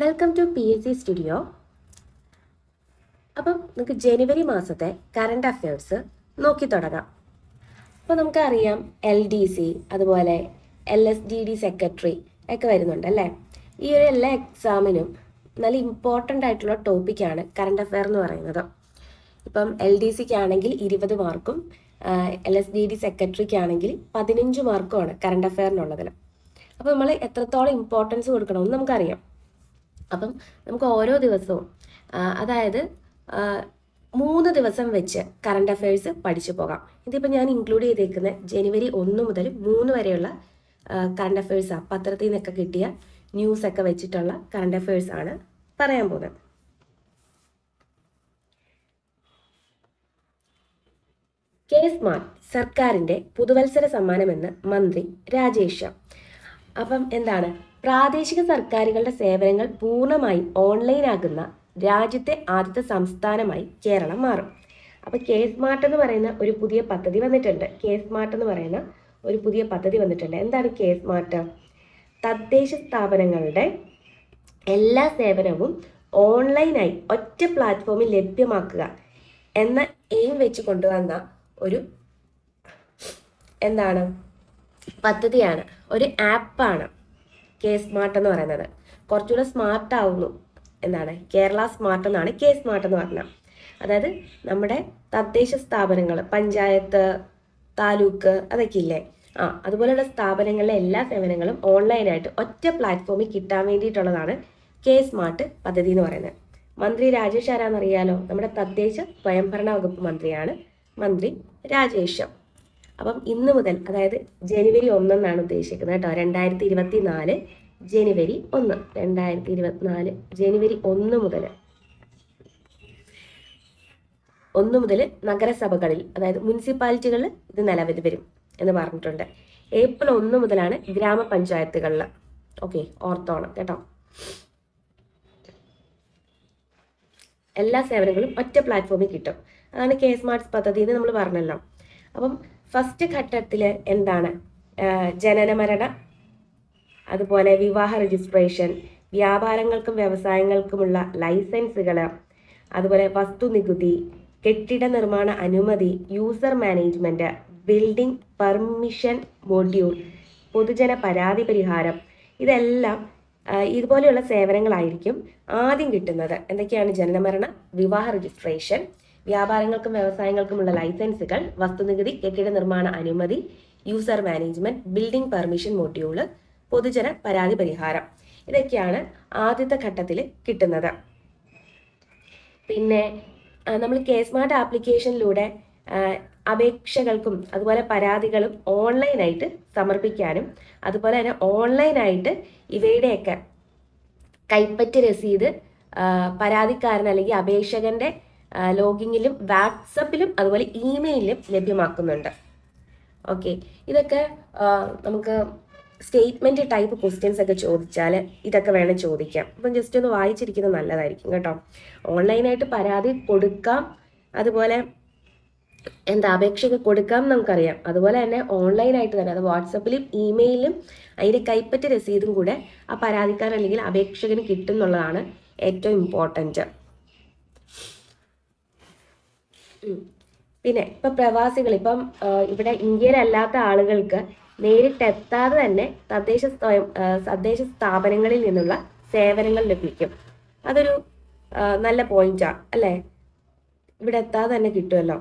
Welcome to PSC studio. അപ്പം നമുക്ക് ജനുവരി മാസത്തെ കറണ്ട് അഫയേഴ്സ് നോക്കി തുടങ്ങാം. അപ്പോൾ നമുക്കറിയാം LDC അതുപോലെ LSDD സെക്രട്ടറി ഒക്കെ വരുന്നുണ്ട് അല്ലേ. ഈ ഒരു എല്ലാ എക്സാമിനും നല്ല ഇമ്പോർട്ടൻ്റ് ആയിട്ടുള്ള ടോപ്പിക്കാണ് കറണ്ട് അഫെയർ എന്ന് പറയുന്നത്. ഇപ്പം LDCക്ക് ആണെങ്കിൽ 20 മാർക്കും LSDD സെക്രട്ടറിക്ക് ആണെങ്കിൽ 15 മാർക്കുമാണ് കറണ്ട് അഫെയറിനുള്ളതിൽ. അപ്പോൾ നമ്മൾ എത്രത്തോളം ഇമ്പോർട്ടൻസ് കൊടുക്കണമെന്ന് നമുക്കറിയാം. അപ്പം നമുക്ക് ഓരോ ദിവസവും അതായത് 3 ദിവസം വെച്ച് കറണ്ട് അഫയേഴ്സ് പഠിച്ചു പോകാം. ഇതിപ്പോൾ ഞാൻ ഇൻക്ലൂഡ് ചെയ്തേക്കുന്ന ജനുവരി 1 മുതൽ 3 വരെയുള്ള കറണ്ട് അഫയേഴ്സാണ്. പത്രത്തിൽ നിന്നൊക്കെ കിട്ടിയ ന്യൂസൊക്കെ വെച്ചിട്ടുള്ള കറണ്ട് അഫയേഴ്സ് ആണ് പറയാൻ പോകുന്നത്. സ്മാർട്ട് സർക്കാരിൻ്റെ പുതുവത്സര സമ്മാനമെന്ന് മന്ത്രി രാജേഷ്. അപ്പം എന്താണ്, പ്രാദേശിക സർക്കാരുകളുടെ സേവനങ്ങൾ പൂർണ്ണമായും ഓൺലൈനാകുന്ന രാജ്യത്തെ ആദ്യത്തെ സംസ്ഥാനമായി കേരളം മാറും. അപ്പോൾ സ്മാർട്ട് എന്ന് പറയുന്ന ഒരു പുതിയ പദ്ധതി വന്നിട്ടുണ്ട്. സ്മാർട്ട് എന്ന് പറയുന്ന ഒരു പുതിയ പദ്ധതി വന്നിട്ടുണ്ട്. എന്താണ് സ്മാർട്ട്? തദ്ദേശ സ്ഥാപനങ്ങളുടെ എല്ലാ സേവനവും ഓൺലൈനായി ഒറ്റ പ്ലാറ്റ്ഫോമിൽ ലഭ്യമാക്കുക എന്ന എയിം വെച്ച് കൊണ്ടുവന്ന ഒരു പദ്ധതിയാണ്, ഒരു ആപ്പാണ് സ്മാർട്ട് എന്ന് പറയുന്നത്. കുറച്ചുകൂടെ സ്മാർട്ട് ആവുന്നു. കേരള സ്മാർട്ട് എന്നാണ് സ്മാർട്ട് എന്ന് പറഞ്ഞാൽ. അതായത് നമ്മുടെ തദ്ദേശ സ്ഥാപനങ്ങൾ, പഞ്ചായത്ത്, താലൂക്ക്, അതൊക്കെ ഇല്ലേ, അതുപോലെയുള്ള സ്ഥാപനങ്ങളിലെ എല്ലാ സേവനങ്ങളും ഓൺലൈനായിട്ട് ഒറ്റ പ്ലാറ്റ്ഫോമിൽ കിട്ടാൻ വേണ്ടിയിട്ടുള്ളതാണ് സ്മാർട്ട് പദ്ധതി എന്ന് പറയുന്നത്. മന്ത്രി രാജേഷ് ആരാന്നറിയാലോ, നമ്മുടെ തദ്ദേശ സ്വയംഭരണ വകുപ്പ് മന്ത്രിയാണ് മന്ത്രി രാജേഷ്. അപ്പം ഇന്ന് മുതൽ, അതായത് ജനുവരി 1 എന്നാണ് ഉദ്ദേശിക്കുന്നത് കേട്ടോ. 2024 ജനുവരി 1, 2024 ജനുവരി 1 മുതൽ നഗരസഭകളിൽ, അതായത് മുനിസിപ്പാലിറ്റികളിൽ ഇത് നിലവിൽ വരും എന്ന് പറഞ്ഞിട്ടുണ്ട്. ഏപ്രിൽ 1 മുതലാണ് ഗ്രാമപഞ്ചായത്തുകളിൽ. ഓക്കെ, ഓർത്തോണം കേട്ടോ. എല്ലാ സേവനങ്ങളും ഒറ്റ പ്ലാറ്റ്ഫോമിൽ കിട്ടും. അതാണ് സ്മാർട്ട് പദ്ധതി എന്ന് നമ്മൾ പറഞ്ഞല്ലോ. അപ്പം ഫസ്റ്റ് ഘട്ടത്തിൽ എന്താണ്, ജനനമരണ, അതുപോലെ വിവാഹ രജിസ്ട്രേഷൻ, വ്യാപാരങ്ങൾക്കും വ്യവസായങ്ങൾക്കുമുള്ള ലൈസൻസുകൾ, അതുപോലെ വസ്തുനികുതി, കെട്ടിട നിർമ്മാണ അനുമതി, user management, building permission module, പൊതുജന പരാതി പരിഹാരം, ഇതെല്ലാം ഇതുപോലെയുള്ള സേവനങ്ങളായിരിക്കും ആദ്യം കിട്ടുന്നത്. എന്തൊക്കെയാണ്? ജനനമരണ, വിവാഹ രജിസ്ട്രേഷൻ, വ്യാപാരങ്ങൾക്കും വ്യവസായങ്ങൾക്കുമുള്ള ലൈസൻസുകൾ, വസ്തുനികുതി, കെട്ടിട നിർമ്മാണ അനുമതി, user management, building permission module, പൊതുജന പരാതി പരിഹാരം. ഇതൊക്കെയാണ് ആദ്യത്തെ ഘട്ടത്തിൽ കിട്ടുന്നത്. പിന്നെ നമ്മൾ സ്മാർട്ട് ആപ്ലിക്കേഷനിലൂടെ അപേക്ഷകൾക്കും അതുപോലെ പരാതികളും ഓൺലൈനായിട്ട് സമർപ്പിക്കാനും, അതുപോലെ തന്നെ ഓൺലൈനായിട്ട് ഇവയുടെയൊക്കെ കൈപ്പറ്റ് രസീത് പരാതിക്കാരൻ അല്ലെങ്കിൽ അപേക്ഷകന്റെ ലോഗിങ്ങിലും വാട്സപ്പിലും അതുപോലെ ഇമെയിലും ലഭ്യമാക്കുന്നുണ്ട്. ഓക്കെ, ഇതൊക്കെ നമുക്ക് സ്റ്റേറ്റ്മെന്റ് ടൈപ്പ് ക്വസ്റ്റ്യൻസ് ഒക്കെ ചോദിച്ചാൽ ഇതൊക്കെ വേണം ചോദിക്കാം. അപ്പം ജസ്റ്റ് ഒന്ന് വായിച്ചിരിക്കുന്നത് നല്ലതായിരിക്കും കേട്ടോ. ഓൺലൈനായിട്ട് പരാതി കൊടുക്കാം, അതുപോലെ അപേക്ഷയൊക്കെ കൊടുക്കാം നമുക്കറിയാം. അതുപോലെ തന്നെ ഓൺലൈനായിട്ട് തന്നെ, അത് വാട്സപ്പിലും ഇമെയിലും അതിൻ്റെ കൈപ്പറ്റ് രസീതും കൂടെ ആ പരാതിക്കാരൻ അല്ലെങ്കിൽ അപേക്ഷകന് കിട്ടും എന്നുള്ളതാണ് ഏറ്റവും ഇമ്പോർട്ടൻറ്റ്. പിന്നെ ഇപ്പം പ്രവാസികൾ, ഇപ്പം ഇവിടെ ഇന്ത്യയിലല്ലാത്ത ആളുകൾക്ക് നേരിട്ടെത്താതെ തന്നെ തദ്ദേശ സ്ഥാപനങ്ങളിൽ നിന്നുള്ള സേവനങ്ങൾ ലഭിക്കും. അതൊരു നല്ല പോയിന്റാണ് അല്ലേ. ഇവിടെ എത്താതെ തന്നെ കിട്ടുമല്ലോ.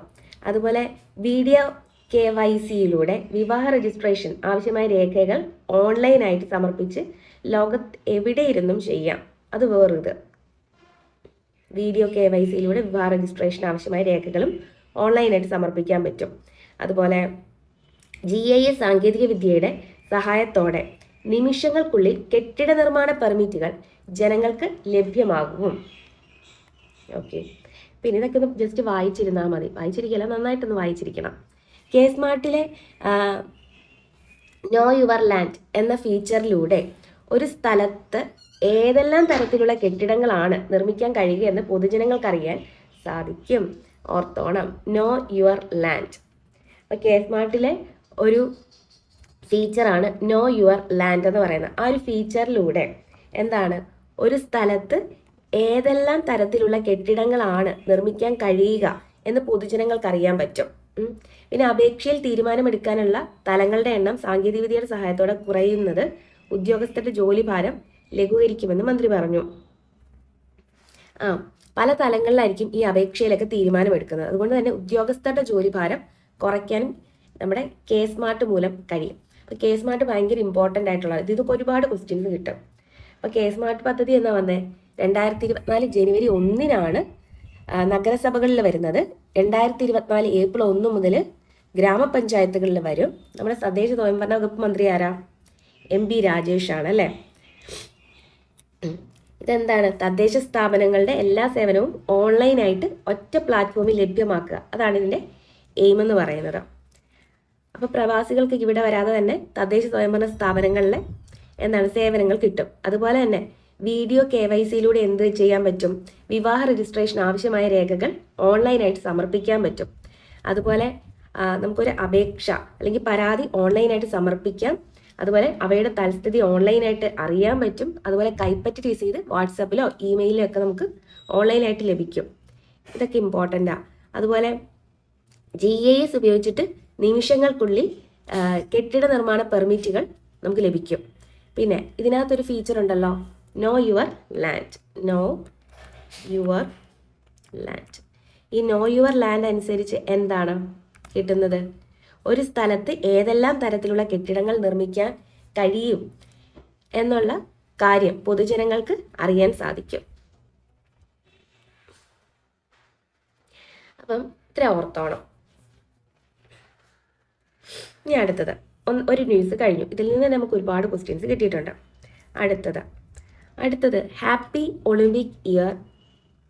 അതുപോലെ വീഡിയോ KYCയിലൂടെ വിവാഹ രജിസ്ട്രേഷൻ ആവശ്യമായ രേഖകൾ ഓൺലൈനായിട്ട് സമർപ്പിച്ച് ലോകത്ത് എവിടെയിരുന്നും ചെയ്യാം. അത് വേറൊരു വീഡിയോ KYCയിലൂടെ വിവാഹ രജിസ്ട്രേഷൻ ആവശ്യമായ രേഖകളും ഓൺലൈനായിട്ട് സമർപ്പിക്കാൻ പറ്റും. അതുപോലെ GIS സാങ്കേതിക വിദ്യയുടെ സഹായത്തോടെ നിമിഷങ്ങൾക്കുള്ളിൽ കെട്ടിട നിർമ്മാണ പെർമിറ്റുകൾ ജനങ്ങൾക്ക് ലഭ്യമാകും. ഓക്കെ, പിന്നെ ഇതൊക്കെ ഒന്ന് ജസ്റ്റ് വായിച്ചിരുന്നാൽ മതി. വായിച്ചിരിക്കില്ല, നന്നായിട്ടൊന്ന് വായിച്ചിരിക്കണം. സ്മാർട്ടിലെ നോ യുവർ ലാൻഡ് എന്ന ഫീച്ചറിലൂടെ ഒരു സ്ഥലത്ത് ഏതെല്ലാം തരത്തിലുള്ള കെട്ടിടങ്ങളാണ് നിർമ്മിക്കാൻ കഴിയുക എന്ന് പൊതുജനങ്ങൾക്കറിയാൻ സാധിക്കും. ഓർത്തോണം, നോ യുവർ ലാൻഡ്. അപ്പോൾ സ്മാർട്ടിലെ ഒരു ഫീച്ചറാണ് നോ യുവർ ലാൻഡ് എന്ന് പറയുന്നത്. ആ ഒരു ഫീച്ചറിലൂടെ ഒരു സ്ഥലത്ത് ഏതെല്ലാം തരത്തിലുള്ള കെട്ടിടങ്ങളാണ് നിർമ്മിക്കാൻ കഴിയുക എന്ന് പൊതുജനങ്ങൾക്ക് അറിയാൻ പറ്റും. പിന്നെ അപേക്ഷയിൽ തീരുമാനമെടുക്കാനുള്ള തലങ്ങളുടെ എണ്ണം സാങ്കേതികവിദ്യയുടെ സഹായത്തോടെ കുറയുന്നത് ഉദ്യോഗസ്ഥരുടെ ജോലിഭാരം ലഘൂകരിക്കുമെന്ന് മന്ത്രി പറഞ്ഞു. പല തലങ്ങളിലായിരിക്കും ഈ അപേക്ഷയിലൊക്കെ തീരുമാനമെടുക്കുന്നത്. അതുകൊണ്ട് തന്നെ ഉദ്യോഗസ്ഥരുടെ ജോലിഭാരം കുറയ്ക്കാനും നമ്മുടെ കെ സ്മാർട്ട് മൂലം കഴിയും. അപ്പോൾ കെ സ്മാർട്ട് ഭയങ്കര ഇമ്പോർട്ടൻ്റ് ആയിട്ടുള്ളത്. ഇതൊക്കെ ഒരുപാട് ക്വസ്റ്റ്യൻസ് കിട്ടും. അപ്പോൾ കെ സ്മാർട്ട് പദ്ധതി എന്നാ വന്നേ 2024 ജനുവരി 1-നാണ് നഗരസഭകളിൽ വരുന്നത്. 2024 ഏപ്രിൽ 1 മുതൽ ഗ്രാമപഞ്ചായത്തുകളിൽ വരും. നമ്മുടെ തദ്ദേശ സ്വയംഭരണ വകുപ്പ് മന്ത്രി ആരാ? MP രാജേഷാണ് അല്ലേ. ഇതെന്താണ്? തദ്ദേശ സ്ഥാപനങ്ങളുടെ എല്ലാ സേവനവും ഓൺലൈനായിട്ട് ഒറ്റ പ്ലാറ്റ്ഫോമിൽ ലഭ്യമാക്കുക. അതാണ് ഇതിൻ്റെ എയിം എന്ന് പറയുന്നത്. അപ്പോൾ പ്രവാസികൾക്ക് ഇവിടെ വരാതെ തന്നെ തദ്ദേശ സ്വയംഭരണ സ്ഥാപനങ്ങളിലെ സേവനങ്ങൾ കിട്ടും. അതുപോലെ തന്നെ വീഡിയോ KYCയിലൂടെ എന്ത് ചെയ്യാൻ പറ്റും? വിവാഹ രജിസ്ട്രേഷൻ ആവശ്യമായ രേഖകൾ ഓൺലൈനായിട്ട് സമർപ്പിക്കാൻ പറ്റും. അതുപോലെ നമുക്കൊരു അപേക്ഷ അല്ലെങ്കിൽ പരാതി ഓൺലൈനായിട്ട് സമർപ്പിക്കാം. അതുപോലെ അവയുടെ തൽസ്ഥിതി ഓൺലൈനായിട്ട് അറിയാൻ പറ്റും. അതുപോലെ കൈപ്പറ്റ് രസീത് വാട്സാപ്പിലോ ഇമെയിലോ ഒക്കെ നമുക്ക് ഓൺലൈനായിട്ട് ലഭിക്കും. ഇതൊക്കെ ഇമ്പോർട്ടൻ്റാണ്. അതുപോലെ GIS ഉപയോഗിച്ചിട്ട് നിമിഷങ്ങൾക്കുള്ളിൽ കെട്ടിട നിർമ്മാണ പെർമിറ്റുകൾ നമുക്ക് ലഭിക്കും. പിന്നെ ഇതിനകത്തൊരു ഫീച്ചർ ഉണ്ടല്ലോ, നോ യുവർ ലാൻഡ്. ഈ നോ യുവർ ലാൻഡ് അനുസരിച്ച് എന്താണ് കിട്ടുന്നത്? ഒരു സ്ഥലത്ത് ഏതെല്ലാം തരത്തിലുള്ള കെട്ടിടങ്ങൾ നിർമ്മിക്കാൻ കഴിയും എന്നുള്ള കാര്യം പൊതുജനങ്ങൾക്ക് അറിയാൻ സാധിക്കും. അപ്പം ഇത്ര ഓർത്തോണം. ഇനി അടുത്തത് ഒരു ന്യൂസ് കഴിഞ്ഞു. ഇതിൽ നിന്ന് നമുക്ക് ഒരുപാട് ക്വസ്റ്റ്യൻസ് കിട്ടിയിട്ടുണ്ട്. അടുത്തത് ഹാപ്പി ഒളിമ്പിക് ഇയർ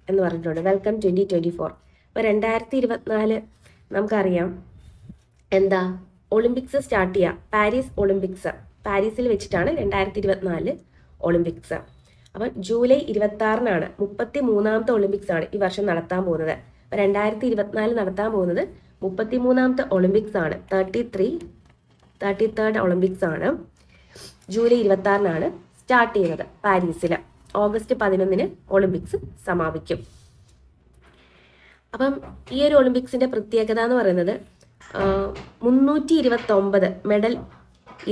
എന്ന് പറഞ്ഞിട്ടുണ്ട്. വെൽക്കം 2024. അപ്പോൾ 2024 നമുക്കറിയാം എന്താ ഒളിമ്പിക്സ് സ്റ്റാർട്ട് ചെയ്യുക. പാരീസ് ഒളിമ്പിക്സ് പാരീസിൽ വെച്ചിട്ടാണ് 2024 ഒളിമ്പിക്സ്. അപ്പം ജൂലൈ 26-നാണ് 33ാമത്തെ ഒളിമ്പിക്സ് ആണ് ഈ വർഷം നടത്താൻ പോകുന്നത്. അപ്പം 2024 നടത്താൻ പോകുന്നത് 33ാമത്തെ ഒളിമ്പിക്സ് ആണ്. 33rd ഒളിമ്പിക്സ് ആണ്. ജൂലൈ 26-നാണ് സ്റ്റാർട്ട് ചെയ്യുന്നത് പാരീസിൽ. ഓഗസ്റ്റ് 11-ന് ഒളിമ്പിക്സ് സമാപിക്കും. അപ്പം ഈ ഒരു ഒളിമ്പിക്സിന്റെ പ്രത്യേകത എന്ന് പറയുന്നത് 329 മെഡൽ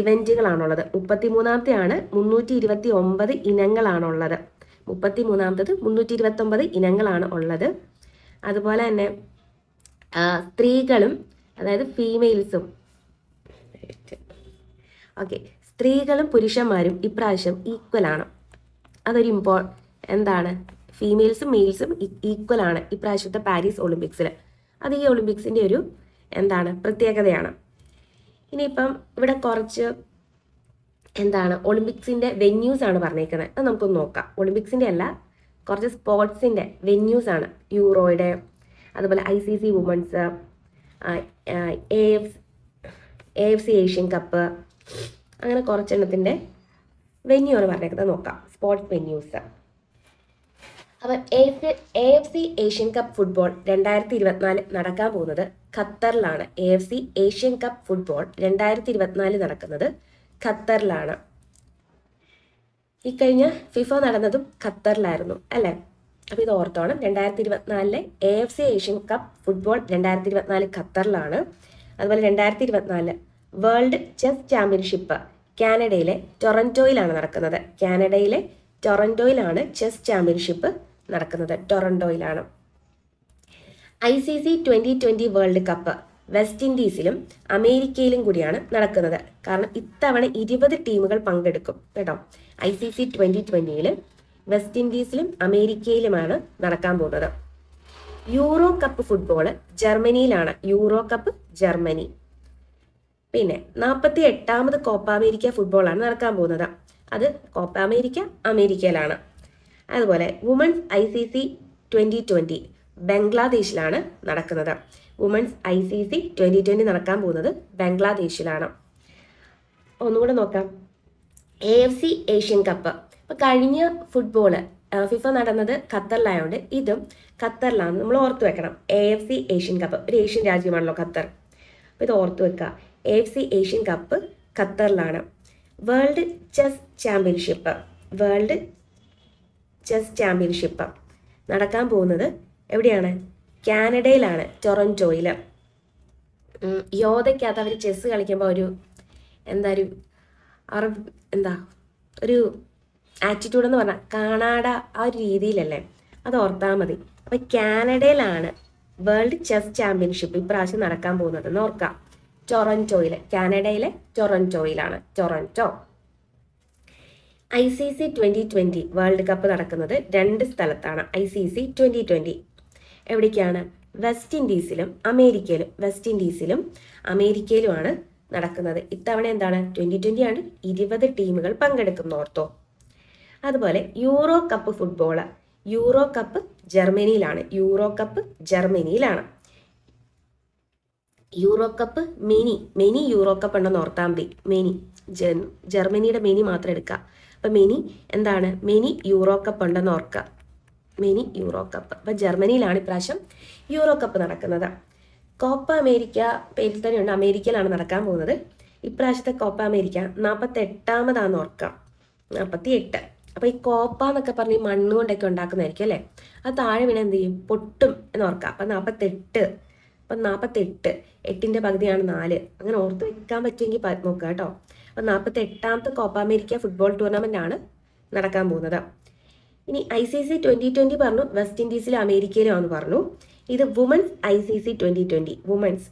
ഇവന്റുകളാണുള്ളത്. 33ാമത്തെയാണ് 329 ഇനങ്ങളാണുള്ളത്. 33ാമത്തത് 329 ഇനങ്ങളാണ് ഉള്ളത്. അതുപോലെ തന്നെ സ്ത്രീകളും അതായത് ഫീമെയിൽസും സ്ത്രീകളും പുരുഷന്മാരും ഇപ്രാവശ്യം ഈക്വലാണ്. അതൊരു ഫീമെയിൽസും മെയിൽസും ഈക്വൽ ആണ് ഇപ്രാവശ്യത്തെ പാരീസ് ഒളിമ്പിക്സിൽ. അത് ഈ ഒളിമ്പിക്സിൻ്റെ ഒരു പ്രത്യേകതയാണ്. ഇനിയിപ്പം ഇവിടെ കുറച്ച് ഒളിമ്പിക്സിൻ്റെ വെന്യൂസ് ആണ് പറഞ്ഞേക്കുന്നത്. അത് നമുക്കൊന്ന് നോക്കാം. ഒളിമ്പിക്സിൻ്റെ അല്ല, കുറച്ച് സ്പോർട്സിൻ്റെ വെന്യൂസ് ആണ്. യൂറോയുടെ, അതുപോലെ ICC women's, AFC Asian cup, അങ്ങനെ കുറച്ചെണ്ണത്തിൻ്റെ വെന്യൂ ആണ് പറഞ്ഞേക്കുന്നത്. നോക്കാം സ്പോർട്സ് വെന്യൂസ്. അപ്പം AFC ഏഷ്യൻ കപ്പ് ഫുട്ബോൾ 2024 നടക്കാൻ പോകുന്നത് ഖത്തറിലാണ്. AFC ഏഷ്യൻ കപ്പ് ഫുട്ബോൾ 2024 നടക്കുന്നത് ഖത്തറിലാണ്. ഈ കഴിഞ്ഞ FIFA നടന്നതും ഖത്തറിലായിരുന്നു അല്ലേ. അപ്പോൾ ഇത് ഓർത്തോണം. 2024 AFC ഏഷ്യൻ കപ്പ് ഫുട്ബോൾ 2024 ഖത്തറിലാണ്. അതുപോലെ 2024 വേൾഡ് ചെസ് ചാമ്പ്യൻഷിപ്പ് കാനഡയിലെ ടൊറന്റോയിലാണ് നടക്കുന്നത്. കാനഡയിലെ ടൊറന്റോയിലാണ് ചെസ് ചാമ്പ്യൻഷിപ്പ് നടക്കുന്നത്. ടൊറന്റോയിലാണ്. ICC 2020 വേൾഡ് കപ്പ് വെസ്റ്റ് ഇൻഡീസിലും അമേരിക്കയിലും കൂടിയാണ് നടക്കുന്നത്. കാരണം ഇത്തവണ 20 ടീമുകൾ പങ്കെടുക്കും കേട്ടോ. ICC 2020 വെസ്റ്റ് ഇൻഡീസിലും അമേരിക്കയിലുമാണ് നടക്കാൻ പോകുന്നത്. യൂറോ കപ്പ് ഫുട്ബോള് ജർമ്മനിയിലാണ്. വുറോ കപ്പ് ജർമ്മനി. പിന്നെ 48ാമത് കോപ്പ അമേരിക്ക ഫുട്ബോളാണ് നടക്കാൻ പോകുന്നത്. അത് കോപ്പ അമേരിക്ക അമേരിക്കയിലാണ്. അതുപോലെ വുമൻസ് ICC 2020 ബംഗ്ലാദേശിലാണ് നടക്കുന്നത്. വുമൻസ് ICC 2020 നടക്കാൻ പോകുന്നത് ബംഗ്ലാദേശിലാണ്. ഒന്നുകൂടെ നോക്കാം. AFC Asian cup. അപ്പോൾ കഴിഞ്ഞ ഫുട്ബോള് FIFA നടന്നത് ഖത്തറിലായതുകൊണ്ട് ഇതും ഖത്തറിലാണ്. നമ്മൾ ഓർത്ത് വെക്കണം. AFC ഏഷ്യൻ കപ്പ് ഒരു ഏഷ്യൻ രാജ്യമാണല്ലോ ഖത്തർ. അപ്പോൾ ഇത് ഓർത്ത് വെക്കുക. AFC ഏഷ്യൻ കപ്പ് ഖത്തറിലാണ്. World chess championship chess championship നടക്കാൻ പോകുന്നത് എവിടെയാണ്? കാനഡയിലാണ്, ടൊറൻറ്റോയിൽ. യോധയ്ക്കകത്ത് അവർ ചെസ് കളിക്കുമ്പോൾ ഒരു ഒരു ആറ്റിറ്റ്യൂഡ് എന്ന് പറഞ്ഞാൽ കാനാഡ ആ ഒരു രീതിയിലല്ലേ, അത് ഓർത്താൽ മതി. അപ്പം കാനഡയിലാണ് വേൾഡ് ചെസ് ചാമ്പ്യൻഷിപ്പ് ഇപ്രാവശ്യം നടക്കാൻ പോകുന്നത് എന്ന് ഓർക്കാം. ടൊറൻറ്റോയിൽ, കാനഡയിലെ ടൊറൻറ്റോയിലാണ്, ടൊറൻറ്റോ. ICC 2020 വേൾഡ് കപ്പ് നടക്കുന്നത് 2 സ്ഥലത്താണ്. ICC 2020 എവിടേക്കാണ്? വെസ്റ്റ് ഇൻഡീസിലും അമേരിക്കയിലുമാണ് നടക്കുന്നത്. ഇത്തവണ എന്താണ്? 2020 ആണ്. 20 ടീമുകൾ പങ്കെടുക്കുന്നു, ഓർത്തോ. അതുപോലെ Euro cup football, Euro cup ജർമ്മനിയിലാണ്. Euro cup many Euro cup ഉണ്ടെന്ന് ഓർത്താൽ മതി. ജർമ്മനിയുടെ മെനി മാത്രം എടുക്കുക. അപ്പം മെനി യൂറോ കപ്പ് ഉണ്ടെന്ന് ഓർക്കുക. Euro cup. അപ്പം ജർമ്മനിയിലാണ് ഇപ്രാവശ്യം യൂറോ കപ്പ് നടക്കുന്നത്. കോപ്പ അമേരിക്ക പേരിൽ തന്നെയുണ്ട്, അമേരിക്കയിലാണ് നടക്കാൻ പോകുന്നത്. ഇപ്രാവശ്യത്തെ കോപ്പ അമേരിക്ക 48ാമതാന്ന് ഓർക്കാം. 48. അപ്പോൾ ഈ കോപ്പ എന്നൊക്കെ പറഞ്ഞ് ഈ മണ്ണ് കൊണ്ടൊക്കെ ഉണ്ടാക്കുന്നതായിരിക്കും അല്ലേ. അത് താഴെ വീണ എന്ത് ചെയ്യും? പൊട്ടും എന്ന് ഓർക്കാം. അപ്പം 48. അപ്പം 48, 8ന്റെ പകുതിയാണ് 4. അങ്ങനെ ഓർത്ത് വെക്കാൻ പറ്റുമെങ്കിൽ നോക്കുക കേട്ടോ. അപ്പം 48ാമത്തെ കോപ്പ അമേരിക്ക ഫുട്ബോൾ ടൂർണമെൻ്റ് ആണ് നടക്കാൻ പോകുന്നത്. ഇനി ICC 2020 പറഞ്ഞു, വെസ്റ്റ് ഇൻഡീസിലും അമേരിക്കയിലുമാണെന്ന് പറഞ്ഞു. ഇത് വുമൻസ് ICC 2020. വുമൻസ്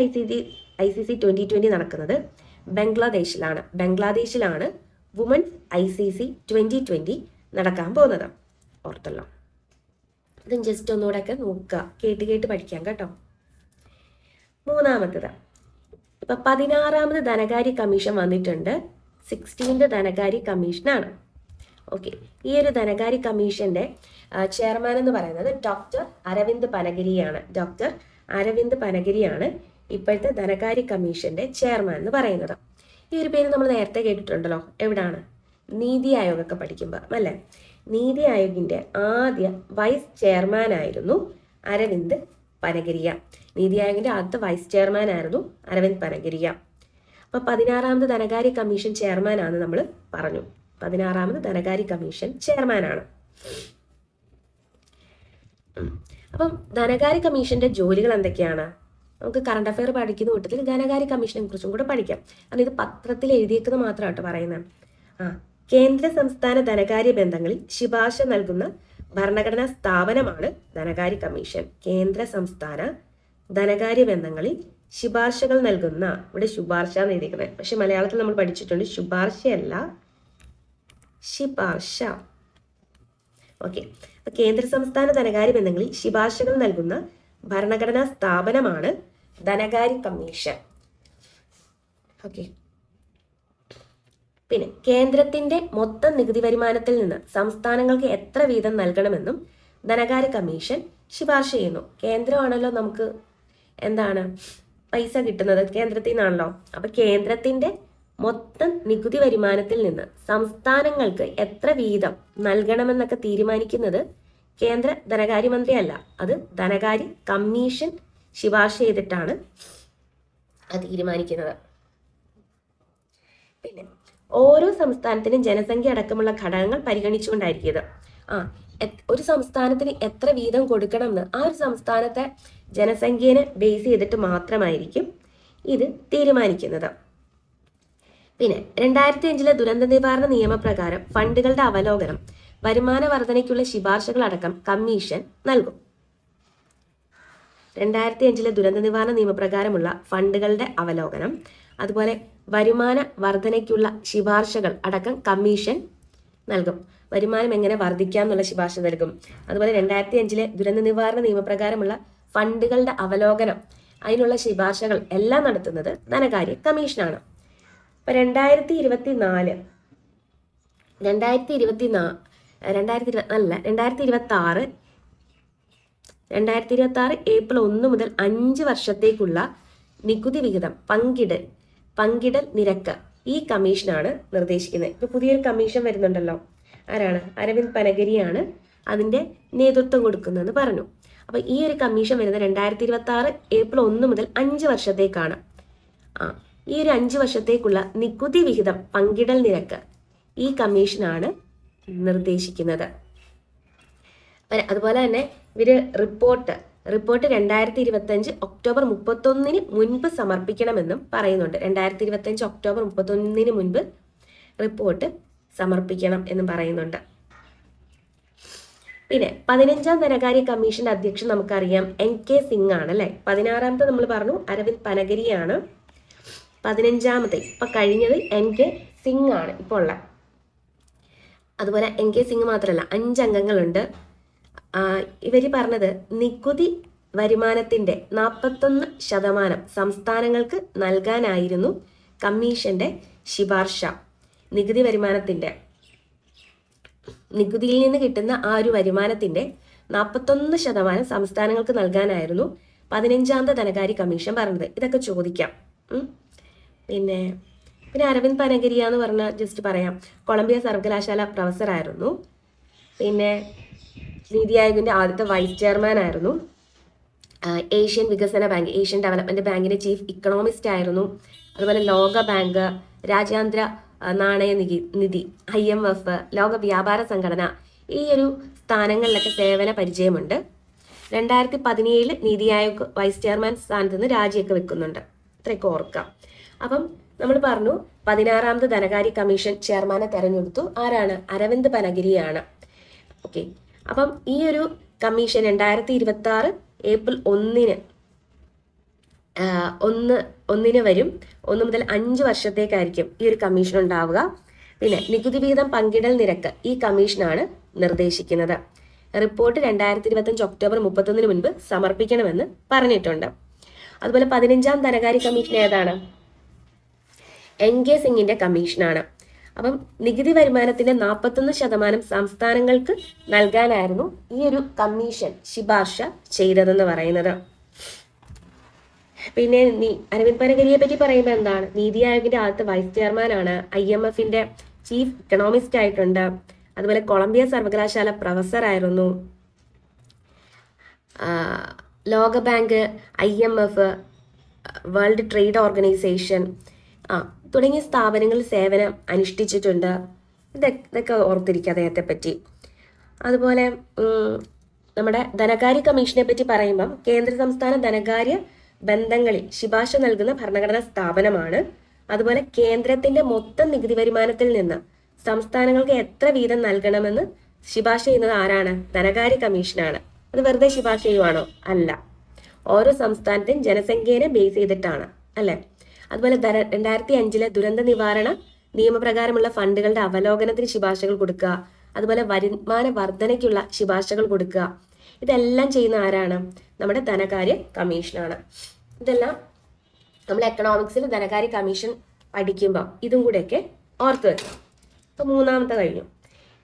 ICC 2020 നടക്കുന്നത് ബംഗ്ലാദേശിലാണ് വുമൻസ് ICC 2020 നടക്കാൻ പോകുന്നത്. ഓർത്തല്ലോ. ഇതും ജസ്റ്റ് ഒന്നുകൂടെയൊക്കെ നോക്കുക, കേട്ട് പഠിക്കാം കേട്ടോ. മൂന്നാമത്തത്, ഇപ്പം 16ാമത് ധനകാര്യ കമ്മീഷൻ വന്നിട്ടുണ്ട്. 16th ധനകാര്യ കമ്മീഷനാണ്. ഓക്കെ, ഈ ഒരു ധനകാര്യ കമ്മീഷന്റെ ചെയർമാൻ എന്ന് പറയുന്നത് ഡോക്ടർ അരവിന്ദ് പനഗിരിയാണ് ഇപ്പോഴത്തെ ധനകാര്യ കമ്മീഷന്റെ ചെയർമാൻ എന്ന് പറയുന്നത്. ഈ ഒരു പേര് നമ്മൾ നേരത്തെ കേട്ടിട്ടുണ്ടല്ലോ. എവിടാണ്? നീതി ആയോഗ് ഒക്കെ പഠിക്കുമ്പോൾ അല്ലേ. നീതി ആയോഗിന്റെ ആദ്യ വൈസ് ചെയർമാൻ ആയിരുന്നു അരവിന്ദ് പനഗിരിയ. നീതി ആയോഗിന്റെ ആദ്യത്തെ വൈസ് ചെയർമാൻ ആയിരുന്നു അരവിന്ദ് പനഗിരിയ. അപ്പൊ 16ാമത് ധനകാര്യ കമ്മീഷൻ ചെയർമാനാണെന്ന് നമ്മൾ പറഞ്ഞു. 16ാമത് ധനകാര്യ കമ്മീഷൻ ചെയർമാനാണ്. അപ്പം ധനകാര്യ കമ്മീഷന്റെ ജോലികൾ എന്തൊക്കെയാണ്? നമുക്ക് കറണ്ട് അഫെയർ പഠിക്കുന്ന കൂട്ടത്തിൽ ധനകാര്യ കമ്മീഷനെ കുറിച്ചും കൂടെ പഠിക്കാം. കാരണം ഇത് പത്രത്തിൽ എഴുതിയേക്കുന്നത് മാത്രമാട്ടോ പറയുന്നത്. കേന്ദ്ര സംസ്ഥാന ധനകാര്യ ബന്ധങ്ങളിൽ ശുപാർശ നൽകുന്ന ഭരണഘടനാ സ്ഥാപനമാണ് ധനകാര്യ കമ്മീഷൻ. കേന്ദ്ര സംസ്ഥാന ധനകാര്യ ബന്ധങ്ങളിൽ ശുപാർശകൾ നൽകുന്ന, ഇവിടെ ശുപാർശ എന്ന് എഴുതിയിരിക്കുന്നത്, പക്ഷെ മലയാളത്തിൽ നമ്മൾ പഠിച്ചിട്ടുണ്ട് ശുപാർശയല്ല, ശുപാർശ. ഓക്കെ, അപ്പൊ കേന്ദ്ര സംസ്ഥാന ധനകാര്യ ബന്ധങ്ങളിൽ ശുപാർശകൾ നൽകുന്ന ഭരണഘടനാ സ്ഥാപനമാണ് ധനകാര്യ കമ്മീഷൻ. ഓക്കെ, പിന്നെ കേന്ദ്രത്തിന്റെ മൊത്തം നികുതി വരുമാനത്തിൽ നിന്ന് സംസ്ഥാനങ്ങൾക്ക് എത്ര വീതം നൽകണമെന്നും ധനകാര്യ കമ്മീഷൻ ശുപാർശ ചെയ്യുന്നു. കേന്ദ്രമാണല്ലോ നമുക്ക് പൈസ കിട്ടുന്നത്, കേന്ദ്രത്തിൽ നിന്നാണല്ലോ. അപ്പൊ കേന്ദ്രത്തിന്റെ മൊത്തം നികുതി വരുമാനത്തിൽ നിന്ന് സംസ്ഥാനങ്ങൾക്ക് എത്ര വീതം നൽകണമെന്നൊക്കെ തീരുമാനിക്കുന്നത് കേന്ദ്ര ധനകാര്യമന്ത്രി അല്ല, അത് ധനകാര്യ കമ്മീഷൻ ശുപാർശ ചെയ്തിട്ടാണ് അത് തീരുമാനിക്കുന്നത്. പിന്നെ ഓരോ സംസ്ഥാനത്തിനും ജനസംഖ്യ അടക്കമുള്ള ഘടകങ്ങൾ പരിഗണിച്ചുകൊണ്ടായിരിക്കും ഇത്. ഒരു സംസ്ഥാനത്തിന് എത്ര വീതം കൊടുക്കണം എന്ന് ആ ഒരു സംസ്ഥാനത്തെ ജനസംഖ്യനെ ബേസ് ചെയ്തിട്ട് മാത്രമായിരിക്കും ഇത് തീരുമാനിക്കുന്നത്. പിന്നെ 2005 ദുരന്ത നിവാരണ നിയമപ്രകാരം ഫണ്ടുകളുടെ അവലോകനം, വരുമാന വർധനയ്ക്കുള്ള ശുപാർശകൾ അടക്കം കമ്മീഷൻ നൽകും. 2005 ദുരന്ത നിവാരണ നിയമപ്രകാരമുള്ള ഫണ്ടുകളുടെ അവലോകനം, അതുപോലെ വരുമാന വർധനയ്ക്കുള്ള ശുപാർശകൾ അടക്കം കമ്മീഷൻ നൽകും. വരുമാനം എങ്ങനെ വർദ്ധിക്കാം എന്നുള്ള ശുപാർശ നൽകും. അതുപോലെ 2005 ദുരന്ത നിവാരണ നിയമപ്രകാരമുള്ള ഫണ്ടുകളുടെ അവലോകനം, അതിനുള്ള ശുപാർശകൾ എല്ലാം നടത്തുന്നത് ധനകാര്യ കമ്മീഷനാണ്. ഇപ്പൊ 2026 ഏപ്രിൽ 1 മുതൽ 5 വർഷത്തേക്കുള്ള നികുതി വിഹിതം പങ്കിടൽ നിരക്ക് ഈ കമ്മീഷനാണ് നിർദ്ദേശിക്കുന്നത്. ഇപ്പൊ പുതിയൊരു കമ്മീഷൻ വരുന്നുണ്ടല്ലോ. ആരാണ്? അരവിന്ദ് പനഗിരിയാണ് അതിന്റെ നേതൃത്വം കൊടുക്കുന്നതെന്ന് പറഞ്ഞു. അപ്പൊ ഈ ഒരു കമ്മീഷൻ വരുന്നത് 2026 ഏപ്രിൽ 1 മുതൽ 5 വർഷത്തേക്കാണ്. ഈ ഒരു 5 വർഷത്തേക്കുള്ള നികുതി വിഹിതം പങ്കിടൽ നിരക്ക് ഈ കമ്മീഷനാണ് നിർദ്ദേശിക്കുന്നത്. അതുപോലെ തന്നെ ഇവർ റിപ്പോർട്ട് 2025 ഒക്ടോബർ 31 മുൻപ് സമർപ്പിക്കണമെന്നും പറയുന്നുണ്ട്. 2025 ഒക്ടോബർ 31 മുൻപ് റിപ്പോർട്ട് സമർപ്പിക്കണം എന്നും പറയുന്നുണ്ട്. പിന്നെ 15ാം ധനകാര്യ കമ്മീഷന്റെ അധ്യക്ഷൻ നമുക്കറിയാം NK സിംഗ് ആണ് അല്ലെ. 16ാമത്തെ നമ്മൾ പറഞ്ഞു അരവിന്ദ് പനഗരിയാണ്. 15ാമത്തെ ഇപ്പൊ കഴിഞ്ഞത് NK സിംഗ് ആണ് ഇപ്പോൾ ഉള്ള. അതുപോലെ NK സിംഗ് മാത്രമല്ല 5 അംഗങ്ങളുണ്ട്. ഇവര് പറഞ്ഞത് നികുതി വരുമാനത്തിന്റെ 41% സംസ്ഥാനങ്ങൾക്ക് നൽകാനായിരുന്നു കമ്മീഷന്റെ ശുപാർശ. നികുതി വരുമാനത്തിന്റെ നികുതിയിൽ നിന്ന് കിട്ടുന്ന ആ ഒരു വരുമാനത്തിന്റെ 41% സംസ്ഥാനങ്ങൾക്ക് നൽകാനായിരുന്നു 15ാമത്തെ ധനകാര്യ കമ്മീഷൻ പറഞ്ഞത്. ഇതൊക്കെ ചോദിക്കാം. പിന്നെ അരവിന്ദ് പനഗരിയ എന്ന് പറഞ്ഞാൽ ജസ്റ്റ് പറയാം, കൊളംബിയ സർവകലാശാല പ്രൊഫസർ ആയിരുന്നു. പിന്നെ നീതി ആയോഗിന്റെ ആദ്യത്തെ വൈസ് ചെയർമാൻ ആയിരുന്നു. ഏഷ്യൻ വികസന ബാങ്ക്, ഏഷ്യൻ ഡെവലപ്മെന്റ് ബാങ്കിന്റെ ചീഫ് ഇക്കണോമിസ്റ്റ് ആയിരുന്നു. അതുപോലെ ലോക ബാങ്ക്, രാജ്യാന്തര നാണയ നിധി, IMF, ലോക വ്യാപാര സംഘടന, ഈ ഒരു സ്ഥാനങ്ങളിലൊക്കെ സേവന പരിചയമുണ്ട്. 2017 നീതി ആയോഗ് വൈസ് ചെയർമാൻ സ്ഥാനത്ത് നിന്ന് രാജിയൊക്കെ വെക്കുന്നുണ്ട്. ഇത്രയൊക്കെ ഓർക്കാം. അപ്പം നമ്മൾ പറഞ്ഞു 16ാമത് ധനകാര്യ കമ്മീഷൻ ചെയർമാനെ തെരഞ്ഞെടുത്തു. ആരാണ്? അരവിന്ദ് പനഗരിയാണ്. ഓക്കെ. അപ്പം ഈ ഒരു കമ്മീഷൻ 2026 ഏപ്രിൽ 1 വരും. 1 മുതൽ 5 വർഷത്തേക്കായിരിക്കും ഈ ഒരു കമ്മീഷൻ ഉണ്ടാവുക. പിന്നെ നികുതി വിഹിതം പങ്കിടൽ നിരക്ക് ഈ കമ്മീഷനാണ് നിർദ്ദേശിക്കുന്നത്. റിപ്പോർട്ട് 2025 ഒക്ടോബർ 31 മുൻപ് സമർപ്പിക്കണമെന്ന് പറഞ്ഞിട്ടുണ്ട്. അതുപോലെ 15ാം ധനകാര്യ കമ്മീഷൻ ഏതാണ്? NK സിംഗിന്റെ കമ്മീഷനാണ്. അപ്പം നികുതി വരുമാനത്തിന്റെ 41% സംസ്ഥാനങ്ങൾക്ക് നൽകാനായിരുന്നു ഈ ഒരു കമ്മീഷൻ ശുപാർശ ചെയ്തതെന്ന് പറയുന്നത്. പിന്നെ അരവിന്ദ് പനഗരിയെ പറ്റി പറയുമ്പോൾ എന്താണ്? നീതി ആയോഗിന്റെ ആദ്യത്തെ വൈസ് ചെയർമാൻ ആണ്. IMFന്റെ ചീഫ് ഇക്കണോമിസ്റ്റ് ആയിട്ടുണ്ട്. അതുപോലെ കൊളംബിയ സർവകലാശാല പ്രൊഫസർ ആയിരുന്നു. ലോക bank, IMF, world trade organisation തുടങ്ങിയ സ്ഥാപനങ്ങളിൽ സേവനം അനുഷ്ഠിച്ചിട്ടുണ്ട്. ഇതൊക്കെ ഓർത്തിരിക്കുക അദ്ദേഹത്തെ പറ്റി. അതുപോലെ നമ്മുടെ ധനകാര്യ കമ്മീഷനെ പറ്റി പറയുമ്പം കേന്ദ്ര സംസ്ഥാന ധനകാര്യ ബന്ധങ്ങളിൽ ശുപാർശ നൽകുന്ന ഭരണഘടനാ സ്ഥാപനമാണ്. അതുപോലെ കേന്ദ്രത്തിന്റെ മൊത്തം നികുതി വരുമാനത്തിൽ നിന്ന് സംസ്ഥാനങ്ങൾക്ക് എത്ര വീതം നൽകണമെന്ന് ശുപാർശ ചെയ്യുന്നത് ആരാണ്? ധനകാര്യ കമ്മീഷനാണ്. അത് വെറുതെ ശുപാർശ ചെയ്യുവാണോ? അല്ല, ഓരോ സംസ്ഥാനത്തെയും ജനസംഖ്യയെ ബേസ് ചെയ്തിട്ടാണ് അല്ലെ. അതുപോലെ 2005 ദുരന്ത നിവാരണ നിയമപ്രകാരമുള്ള ഫണ്ടുകളുടെ അവലോകനത്തിന് ശുപാർശകൾ കൊടുക്കുക. അതുപോലെ വരുമാന വർധനയ്ക്കുള്ള ശുപാർശകൾ കൊടുക്കുക. ഇതെല്ലാം ചെയ്യുന്ന ആരാണ്? നമ്മുടെ ധനകാര്യ കമ്മീഷനാണ്. ഇതെല്ലാം നമ്മൾ എക്കണോമിക്സിൽ ധനകാര്യ കമ്മീഷൻ പഠിക്കുമ്പോൾ ഇതും കൂടെയൊക്കെ ഓർത്ത് വെക്കാം. അപ്പോൾ 3ാമത്തെ കഴിഞ്ഞു.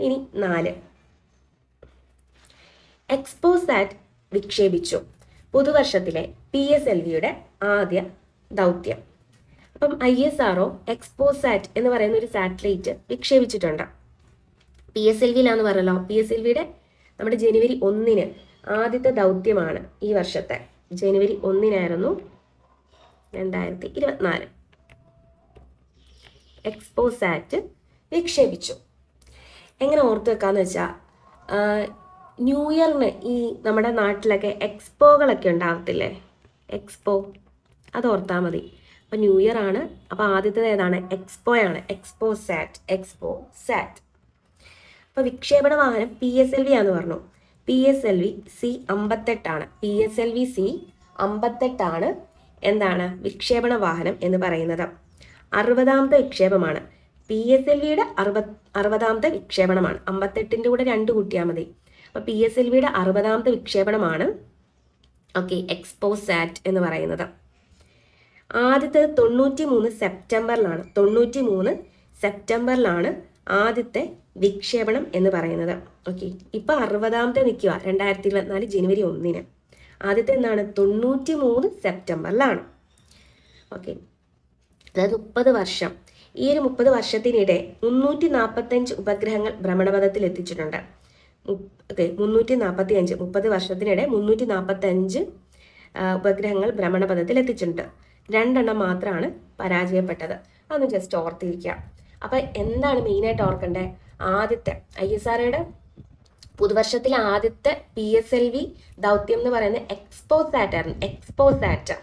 ഇനി 4, എക്സ്പോസാറ്റ് വിക്ഷേപിച്ചു. പുതുവർഷത്തിലെ PSLVയുടെ ആദ്യ ദൗത്യം. അപ്പം ISRO എക്സ്പോസാറ്റ് എന്ന് പറയുന്ന ഒരു സാറ്റലൈറ്റ് വിക്ഷേപിച്ചിട്ടുണ്ട്. PSLVയിലാന്ന് പറഞ്ഞല്ലോ. PSLVയുടെ നമ്മുടെ ജനുവരി 1 ആദ്യത്തെ ദൗത്യമാണ് ഈ വർഷത്തെ. ജനുവരി 1 2024 എക്സ്പോസാറ്റ് വിക്ഷേപിച്ചു. എങ്ങനെ ഓർത്ത് വെക്കാന്ന് വെച്ചാൽ, ന്യൂ ഇയറിന് ഈ നമ്മുടെ നാട്ടിലൊക്കെ എക്സ്പോകളൊക്കെ ഉണ്ടാകത്തില്ലേ? എക്സ്പോ, അത് ഓർത്താൽ മതി. അപ്പം ന്യൂ ഇയർ ആണ്. അപ്പോൾ ആദ്യത്തേത് ഏതാണ്? എക്സ്പോയാണ്. എക്സ്പോസാറ്റ്. അപ്പോൾ വിക്ഷേപണ വാഹനം PSLV ആന്ന് പറഞ്ഞു. PSLV C-58 ആണ്. PSLV C-58 ആണ് എന്താണ് വിക്ഷേപണ വാഹനം എന്ന് പറയുന്നത്. 60ാമത്തെ വിക്ഷേപമാണ്. PSLVയുടെ 60ാമത്തെ വിക്ഷേപണമാണ്. 58ന്റെ കൂടെ 2 കൂട്ടിയാൽ മതി. അപ്പോൾ PSLVയുടെ 60ാമത്തെ വിക്ഷേപണമാണ് ഓക്കെ എക്സ്പോസാറ്റ് എന്ന് പറയുന്നത്. ആദ്യത്തേത് 93 സെപ്റ്റംബറിലാണ്. 93 സെപ്റ്റംബറിലാണ് ആദ്യത്തെ വിക്ഷേപണം എന്ന് പറയുന്നത്. ഓക്കെ, ഇപ്പം 60ാമത്തെ നിൽക്കുക 2024 ജനുവരി 1. ആദ്യത്തെ എന്താണ്? 93 സെപ്റ്റംബറിലാണ്. ഓക്കെ, അതായത് 30 വർഷം. ഈ ഒരു 30 വർഷത്തിനിടെ 345 ഉപഗ്രഹങ്ങൾ ഭ്രമണപഥത്തിൽ എത്തിച്ചിട്ടുണ്ട്. ഓക്കെ, 345, 30 വർഷത്തിനിടെ 345 ഉപഗ്രഹങ്ങൾ ഭ്രമണപഥത്തിൽ എത്തിച്ചിട്ടുണ്ട്. 2 എണ്ണം മാത്രമാണ് പരാജയപ്പെട്ടത്. അതൊന്ന് ജസ്റ്റ് ഓർത്തിരിക്കുക. അപ്പം എന്താണ് മെയിനായിട്ട് ഓർക്കണ്ടേ? ആദ്യത്തെ ISROയുടെ പുതുവർഷത്തിലെ ആദ്യത്തെ PSLV ദൗത്യം എന്ന് പറയുന്നത് എക്സ്പോസാറ്റ് ആയിരുന്നു. എക്സ്പോസാറ്റ്.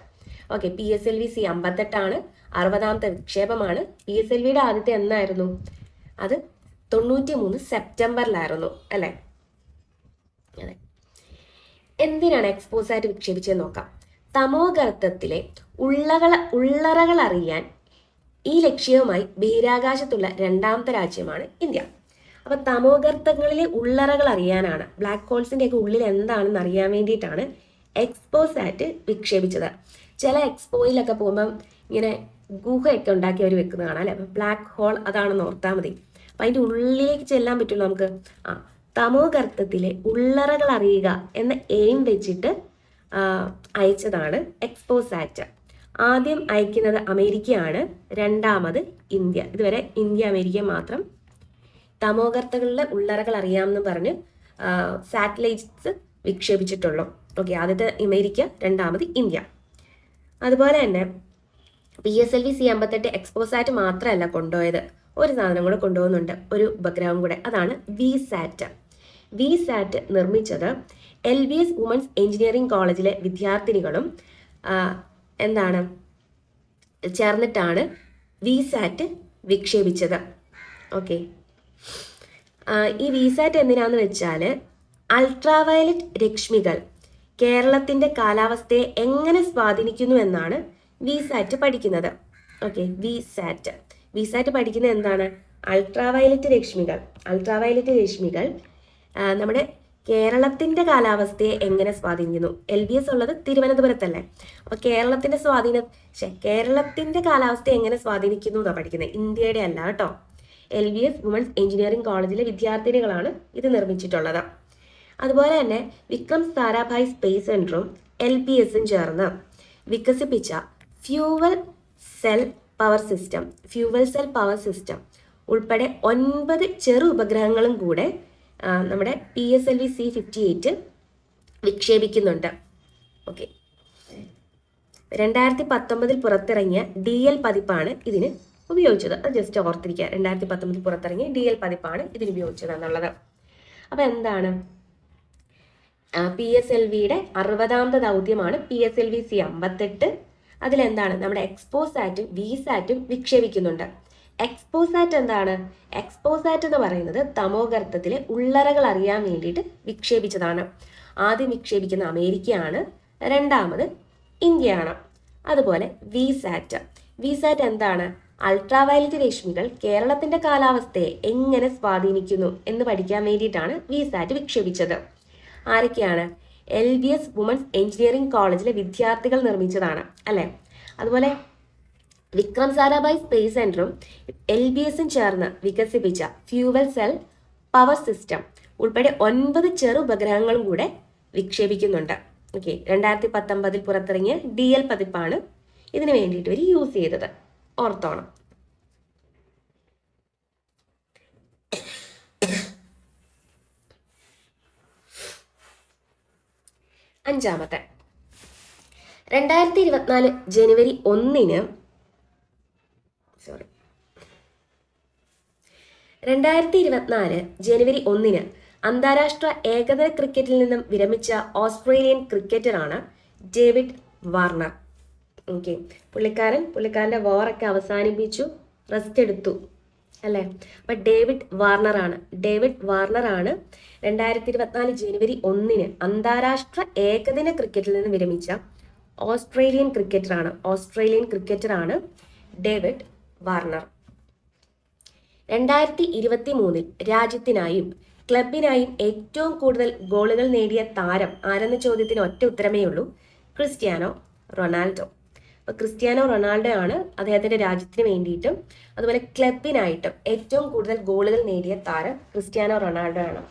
Okay, PSLV-C-58 60ാമത്തെ വിക്ഷേപമാണ്. PSLVയുടെ ആദ്യത്തെ എന്നായിരുന്നു? അത് 93 സെപ്റ്റംബറിലായിരുന്നു അല്ലേ? അതെ. എന്തിനാണ് എക്സ്പോസാറ്റ് വിക്ഷേപിച്ചതെന്ന് നോക്കാം. തമോഗർത്തത്തിലെ ഉള്ളറകൾ അറിയാൻ ഈ ലക്ഷ്യവുമായി ബഹിരാകാശത്തുള്ള രണ്ടാമത്തെ രാജ്യമാണ് ഇന്ത്യ. അപ്പൊ തമോഗർത്തങ്ങളിലെ ഉള്ളറകൾ അറിയാനാണ്, ബ്ലാക്ക് ഹോൾസിന്റെ ഒക്കെ ഉള്ളിൽ എന്താണെന്ന് അറിയാൻ വേണ്ടിയിട്ടാണ് എക്സ്പോസാറ്റ് വിക്ഷേപിച്ചത്. ചില എക്സ്പോയിലൊക്കെ പോകുമ്പം ഇങ്ങനെ ഗുഹയൊക്കെ ഉണ്ടാക്കി അവർ വെക്കുന്നത് കാണാം അല്ലെ? അപ്പൊ ബ്ലാക്ക് ഹോൾ അതാണെന്ന് ഓർത്താൽ മതി. അപ്പൊ അതിന്റെ ഉള്ളിലേക്ക് ചെല്ലാൻ പറ്റുള്ളൂ നമുക്ക്. തമോഗർത്തത്തിലെ ഉള്ളറകൾ അറിയുക എന്ന എയിം വെച്ചിട്ട് അയച്ചതാണ് എക്സ്പോസാറ്റ്. ആദ്യം അയക്കുന്നത് അമേരിക്കയാണ്, രണ്ടാമത് ഇന്ത്യ. ഇതുവരെ ഇന്ത്യ അമേരിക്ക മാത്രം തമോഗർത്തങ്ങളിലെ ഉള്ളറകൾ അറിയാമെന്ന് പറഞ്ഞ് സാറ്റലൈറ്റ്സ് വിക്ഷേപിച്ചിട്ടുള്ളൂ. ഓക്കെ, ആദ്യത്തെ അമേരിക്ക, രണ്ടാമത് ഇന്ത്യ. അതുപോലെ തന്നെ PSLV-C-58 എക്സ്പോസാറ്റ് മാത്രമല്ല കൊണ്ടുപോയത്, ഒരു സാധനം കൂടെ കൊണ്ടുപോകുന്നുണ്ട്, ഒരു ഉപഗ്രഹം കൂടെ. അതാണ് VSAT. VSAT നിർമ്മിച്ചത് LBS വുമൻസ് എഞ്ചിനീയറിംഗ് കോളേജിലെ വിദ്യാർത്ഥിനികളും ചേർന്നിട്ടാണ് VSAT വിക്ഷേപിച്ചത്. ഓക്കെ, ഈ VSAT എന്തിനാന്ന് വെച്ചാൽ അൾട്രാവയലറ്റ് രശ്മികൾ കേരളത്തിന്റെ കാലാവസ്ഥയെ എങ്ങനെ സ്വാധീനിക്കുന്നു എന്നാണ് VSAT പഠിക്കുന്നത്. ഓക്കെ, VSAT പഠിക്കുന്നത് എന്താണ്? അൾട്രാവയലറ്റ് രശ്മികൾ നമ്മുടെ കേരളത്തിന്റെ കാലാവസ്ഥയെ എങ്ങനെ സ്വാധീനിക്കുന്നു. LBS ഉള്ളത് തിരുവനന്തപുരത്തല്ലേ? അപ്പൊ കേരളത്തിന്റെ കാലാവസ്ഥയെ എങ്ങനെ സ്വാധീനിക്കുന്നു എന്നാണ് പഠിക്കുന്നത്, ഇന്ത്യയുടെ അല്ല കേട്ടോ. LBS വുമൻസ് എഞ്ചിനീയറിംഗ് കോളേജിലെ വിദ്യാർത്ഥിനികളാണ് ഇത് നിർമ്മിച്ചിട്ടുള്ളത്. അതുപോലെ തന്നെ വിക്രം സാരാഭായ് സ്പേസ് സെന്ററും LBSും ചേർന്ന് വികസിപ്പിച്ച ഫ്യൂവൽ സെൽ പവർ സിസ്റ്റം ഉൾപ്പെടെ 9 ചെറു ഉപഗ്രഹങ്ങളും കൂടെ നമ്മുടെ PSLV-C-58 വിക്ഷേപിക്കുന്നുണ്ട്. ഓക്കെ, 2019 പുറത്തിറങ്ങിയ DL പതിപ്പാണ് ഇതിന് ഉപയോഗിച്ചത്. അത് ജസ്റ്റ് ഓർത്തിരിക്കുക, 2019 പുറത്തിറങ്ങിയ DL പതിപ്പാണ് ഇതിന് ഉപയോഗിച്ചത് എന്നുള്ളത്. അപ്പൊ എന്താണ്? PSLVയുടെ 60ാമത്തെ ദൗത്യമാണ് PSLV-C-58. അതിലെന്താണ്? നമ്മുടെ എക്സ്പോസാറ്റും VSATും വിക്ഷേപിക്കുന്നുണ്ട്. എക്സ്പോസാറ്റ് എന്താണ്? എക്സ്പോസാറ്റ് എന്ന് പറയുന്നത് തമോഗർത്തത്തിലെ ഉള്ളറകൾ അറിയാൻ വേണ്ടിയിട്ട് വിക്ഷേപിച്ചതാണ്. ആദ്യം വിക്ഷേപിക്കുന്ന അമേരിക്കയാണ്, രണ്ടാമത് ഇന്ത്യയാണ്. അതുപോലെ VSAT എന്താണ്? അൾട്രാവയലറ്റ് രശ്മികൾ കേരളത്തിന്റെ കാലാവസ്ഥയെ എങ്ങനെ സ്വാധീനിക്കുന്നു എന്ന് പഠിക്കാൻ വേണ്ടിയിട്ടാണ് VSAT വിക്ഷേപിച്ചത്. ആരൊക്കെയാണ്? LBS വുമൻസ് എഞ്ചിനീയറിംഗ് കോളേജിലെ വിദ്യാർത്ഥികൾ നിർമ്മിച്ചതാണ് അല്ലെ? അതുപോലെ വിക്രം സാരാഭായ് സ്പേസ് സെന്ററും LBSും ചേർന്ന് വികസിപ്പിച്ച ഫ്യൂവൽ സെൽ പവർ സിസ്റ്റം ഉൾപ്പെടെ 9 ചെറു ഉപഗ്രഹങ്ങളും കൂടെ വിക്ഷേപിക്കുന്നുണ്ട്. ഓക്കെ, 2019 പുറത്തിറങ്ങിയ DL പതിപ്പാണ് ഇതിനു വേണ്ടിയിട്ട് ഇവർ യൂസ് ചെയ്തത്. ഓർത്തോണം. അഞ്ചാമത്തെ 2024 ജനുവരി 1-ന് 2024 ജനുവരി 1-ന് അന്താരാഷ്ട്ര ഏകദിന ക്രിക്കറ്റിൽ നിന്നും വിരമിച്ച ഓസ്ട്രേലിയൻ ക്രിക്കറ്ററാണ് ഡേവിഡ് വാർണർ. ഓക്കെ, പുള്ളിക്കാരൻ്റെ വാറൊക്കെ അവസാനിപ്പിച്ചു, റെസ്റ്റ് എടുത്തു അല്ലേ? അപ്പൊ ഡേവിഡ് വാർണറാണ് 2024 ജനുവരി 1-ന് അന്താരാഷ്ട്ര ഏകദിന ക്രിക്കറ്റിൽ നിന്ന് വിരമിച്ച ഓസ്ട്രേലിയൻ ക്രിക്കറ്ററാണ് ഡേവിഡ് വാർണർ. 2023 രാജ്യത്തിനായും ക്ലബിനായും ഏറ്റവും കൂടുതൽ ഗോളുകൾ നേടിയ താരം ആരെന്ന ചോദ്യത്തിന് ഒറ്റ ഉത്തരമേ ഉള്ളൂ, ക്രിസ്ത്യാനോ റൊണാൾഡോ. അപ്പൊ ക്രിസ്ത്യാനോ റൊണാൾഡോ ആണ് അദ്ദേഹത്തിന്റെ രാജ്യത്തിന് വേണ്ടിയിട്ടും അതുപോലെ ക്ലബിനായിട്ടും ഏറ്റവും കൂടുതൽ ഗോളുകൾ നേടിയ താരം ക്രിസ്ത്യാനോ റൊണാൾഡോ ആണ്.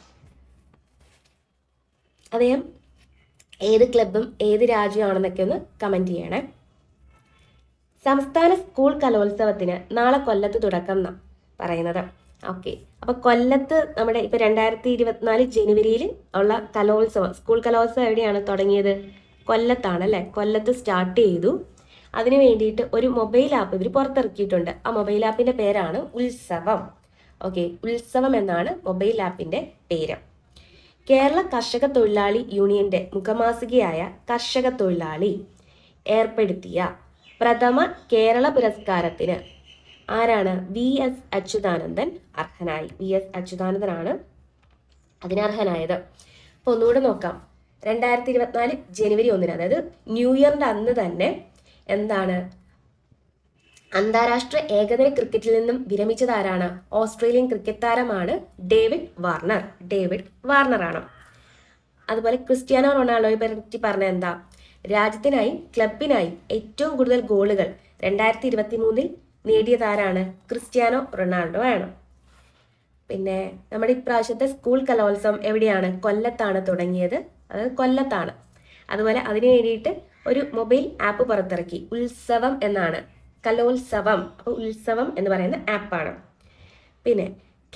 അദ്ദേഹം ഏത് ക്ലബും ഏത് രാജ്യമാണെന്നൊക്കെ ഒന്ന് കമന്റ് ചെയ്യണേ. സംസ്ഥാന സ്കൂൾ കലോത്സവത്തിന് നാളെ കൊല്ലത്ത് തുടക്കം എന്നാ പറയുന്നത്. ഓക്കെ, അപ്പൊ കൊല്ലത്ത് നമ്മുടെ ഇപ്പൊ 2024 ജനുവരിയിൽ ഉള്ള സ്കൂൾ കലോത്സവം എവിടെയാണ് തുടങ്ങിയത്? കൊല്ലത്താണ് അല്ലെ? കൊല്ലത്ത് സ്റ്റാർട്ട് ചെയ്തു. അതിനു വേണ്ടിയിട്ട് ഒരു മൊബൈൽ ആപ്പ് ഇവർ പുറത്തിറക്കിയിട്ടുണ്ട്. ആ മൊബൈൽ ആപ്പിന്റെ പേരാണ് ഉത്സവം. ഓക്കെ, ഉത്സവം എന്നാണ് മൊബൈൽ ആപ്പിന്റെ പേര്. കേരള കർഷക തൊഴിലാളി യൂണിയന്റെ മുഖമാസികയായ കർഷക തൊഴിലാളി ഏർപ്പെടുത്തിയ പ്രഥമ കേരള പുരസ്കാരത്തിന് ആരാണ്? VS അച്യുതാനന്ദൻ അർഹനായി. VS അച്യുതാനന്ദനാണ് അതിനർഹനായത്. അപ്പോൾ ഒന്നുകൂടെ നോക്കാം. 2024 ജനുവരി 1, അതായത് ന്യൂ ഇയറിന്റെ അന്ന് തന്നെ എന്താണ്, അന്താരാഷ്ട്ര ഏകദിന ക്രിക്കറ്റിൽ നിന്നും വിരമിച്ചതാരാണ്? ഓസ്ട്രേലിയൻ ക്രിക്കറ്റ് താരമാണ് ഡേവിഡ് വാർണർ ആണ്. അതുപോലെ ക്രിസ്ത്യാനോ റൊണാൾഡോയെ പറ്റി പറഞ്ഞ എന്താ? രാജ്യത്തിനായും ക്ലബിനായും ഏറ്റവും കൂടുതൽ ഗോളുകൾ 2023 നേടിയതാരാണ്? ക്രിസ്ത്യാനോ റൊണാൾഡോ ആണ്. പിന്നെ നമ്മുടെ ഇപ്രാവശ്യത്തെ സ്കൂൾ കലോത്സവം എവിടെയാണ്? കൊല്ലത്താണ് തുടങ്ങിയത്, അതായത് കൊല്ലത്താണ്. അതുപോലെ അതിനു വേണ്ടിയിട്ട് ഒരു മൊബൈൽ ആപ്പ് പുറത്തിറക്കി, ഉത്സവം എന്നാണ്. കലോത്സവം, അപ്പോൾ ഉത്സവം എന്ന് പറയുന്ന ആപ്പാണ്. പിന്നെ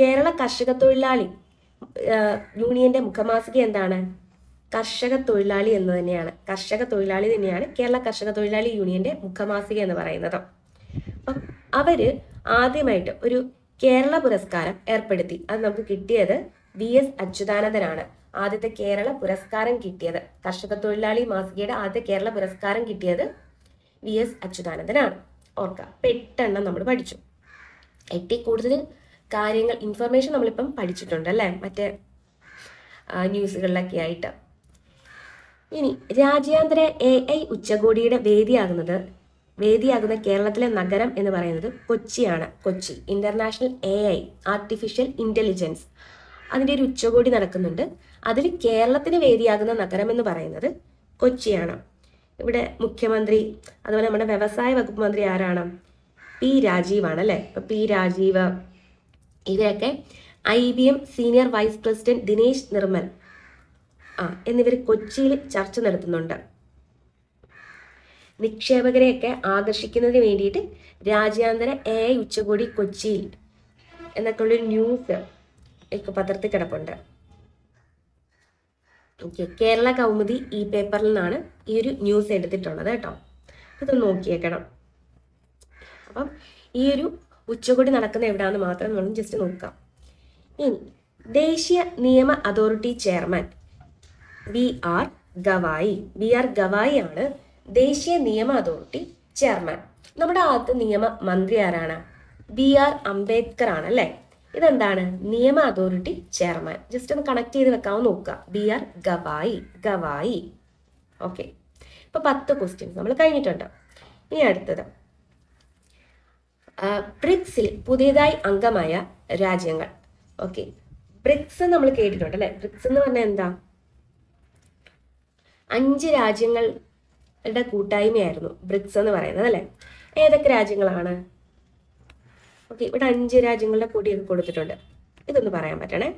കേരള കർഷക തൊഴിലാളി യൂണിയന്റെ മുഖമാസിക എന്താണ്? കർഷക തൊഴിലാളി എന്ന് തന്നെയാണ്. കർഷക തൊഴിലാളി തന്നെയാണ് കേരള കർഷക തൊഴിലാളി യൂണിയന്റെ മുഖമാസിക എന്ന് പറയുന്നത്. അപ്പം അവര് ആദ്യമായിട്ട് ഒരു കേരള പുരസ്കാരം ഏർപ്പെടുത്തി. അത് നമുക്ക് കിട്ടിയത് VS അച്യുതാനന്ദനാണ്. ആദ്യത്തെ കേരള പുരസ്കാരം കിട്ടിയത്, കർഷക തൊഴിലാളി മാസികയുടെ ആദ്യത്തെ കേരള പുരസ്കാരം കിട്ടിയത് VS അച്യുതാനന്ദനാണ്. ഓർക്കുക, 8 എണ്ണം നമ്മൾ പഠിച്ചു. 8 കൂടുതൽ കാര്യങ്ങൾ, ഇൻഫർമേഷൻ നമ്മളിപ്പം പഠിച്ചിട്ടുണ്ട് അല്ലേ, മറ്റേ ന്യൂസുകളിലൊക്കെ ആയിട്ട്. ഇനി രാജ്യാന്തര AI ഉച്ചകോടിയുടെ വേദിയാകുന്ന കേരളത്തിലെ നഗരം എന്ന് പറയുന്നത് കൊച്ചിയാണ്. Kochi international AI artificial intelligence, അതിൻ്റെ ഒരു ഉച്ചകോടി നടക്കുന്നുണ്ട്. അതിൽ കേരളത്തിന് വേദിയാകുന്ന നഗരം എന്ന് പറയുന്നത് കൊച്ചിയാണ്. ഇവിടെ മുഖ്യമന്ത്രി, അതുപോലെ നമ്മുടെ വ്യവസായ വകുപ്പ് മന്ത്രി ആരാണ്? P രാജീവാണ് അല്ലേ. ഇപ്പൊ P രാജീവ്, ഇവരൊക്കെ IBM senior vice president Dinesh Nirmal എന്നിവർ കൊച്ചിയിൽ ചർച്ച നടത്തുന്നുണ്ട്. നിക്ഷേപകരെയൊക്കെ ആകർഷിക്കുന്നതിന് വേണ്ടിയിട്ട് രാജ്യാന്തര AI ഉച്ചകോടി കൊച്ചിയിൽ എന്നൊക്കെ ഉള്ളൊരു ന്യൂസ് പത്രത്തിൽ കിടപ്പുണ്ട്. ഓക്കെ, കേരള കൗമുദി ഈ പേപ്പറിൽ നിന്നാണ് ഈ ഒരു ന്യൂസ് എടുത്തിട്ടുള്ളത് കേട്ടോ. ഇത് നോക്കിയേക്കണം. അപ്പം ഈ ഒരു ഉച്ചകോടി നടക്കുന്ന എവിടെയാണെന്ന് മാത്രം നമ്മൾ ജസ്റ്റ് നോക്കാം. ഇനി ദേശീയ നിയമ അതോറിറ്റി ചെയർമാൻ VR ഗവായി ആണ് ദേശീയ നിയമ അതോറിറ്റി ചെയർമാൻ. നമ്മുടെ ആദ്യത്തെ നിയമ മന്ത്രി ആരാണ്? BR അംബേദ്കർ ആണ് അല്ലേ. ഇതെന്താണ്? നിയമ അതോറിറ്റി ചെയർമാൻ. ജസ്റ്റ് ഒന്ന് കണക്ട് ചെയ്ത് വെക്കാമെന്ന് നോക്കുക. BR ഗവായി. ഓക്കെ, ഇപ്പൊ 10 ക്വസ്റ്റ്യൻസ് നമ്മൾ കഴിഞ്ഞിട്ടുണ്ട്. ഇനി അടുത്തത്, ബ്രിക്സിൽ പുതിയതായി അംഗമായ രാജ്യങ്ങൾ. ഓക്കെ, ബ്രിക്സ് നമ്മൾ കേട്ടിട്ടുണ്ട് അല്ലെ. ബ്രിക്സ് എന്ന് പറഞ്ഞാൽ എന്താ? 5 രാജ്യങ്ങളുടെ കൂട്ടായ്മയായിരുന്നു ബ്രിക്സ് എന്ന് പറയുന്നത് അല്ലെ. ഏതൊക്കെ രാജ്യങ്ങളാണ്? ഓക്കെ, ഇവിടെ 5 രാജ്യങ്ങളുടെ കൊടിയൊക്കെ കൊടുത്തിട്ടുണ്ട്. ഇതൊന്ന് പറയാൻ പറ്റണേ.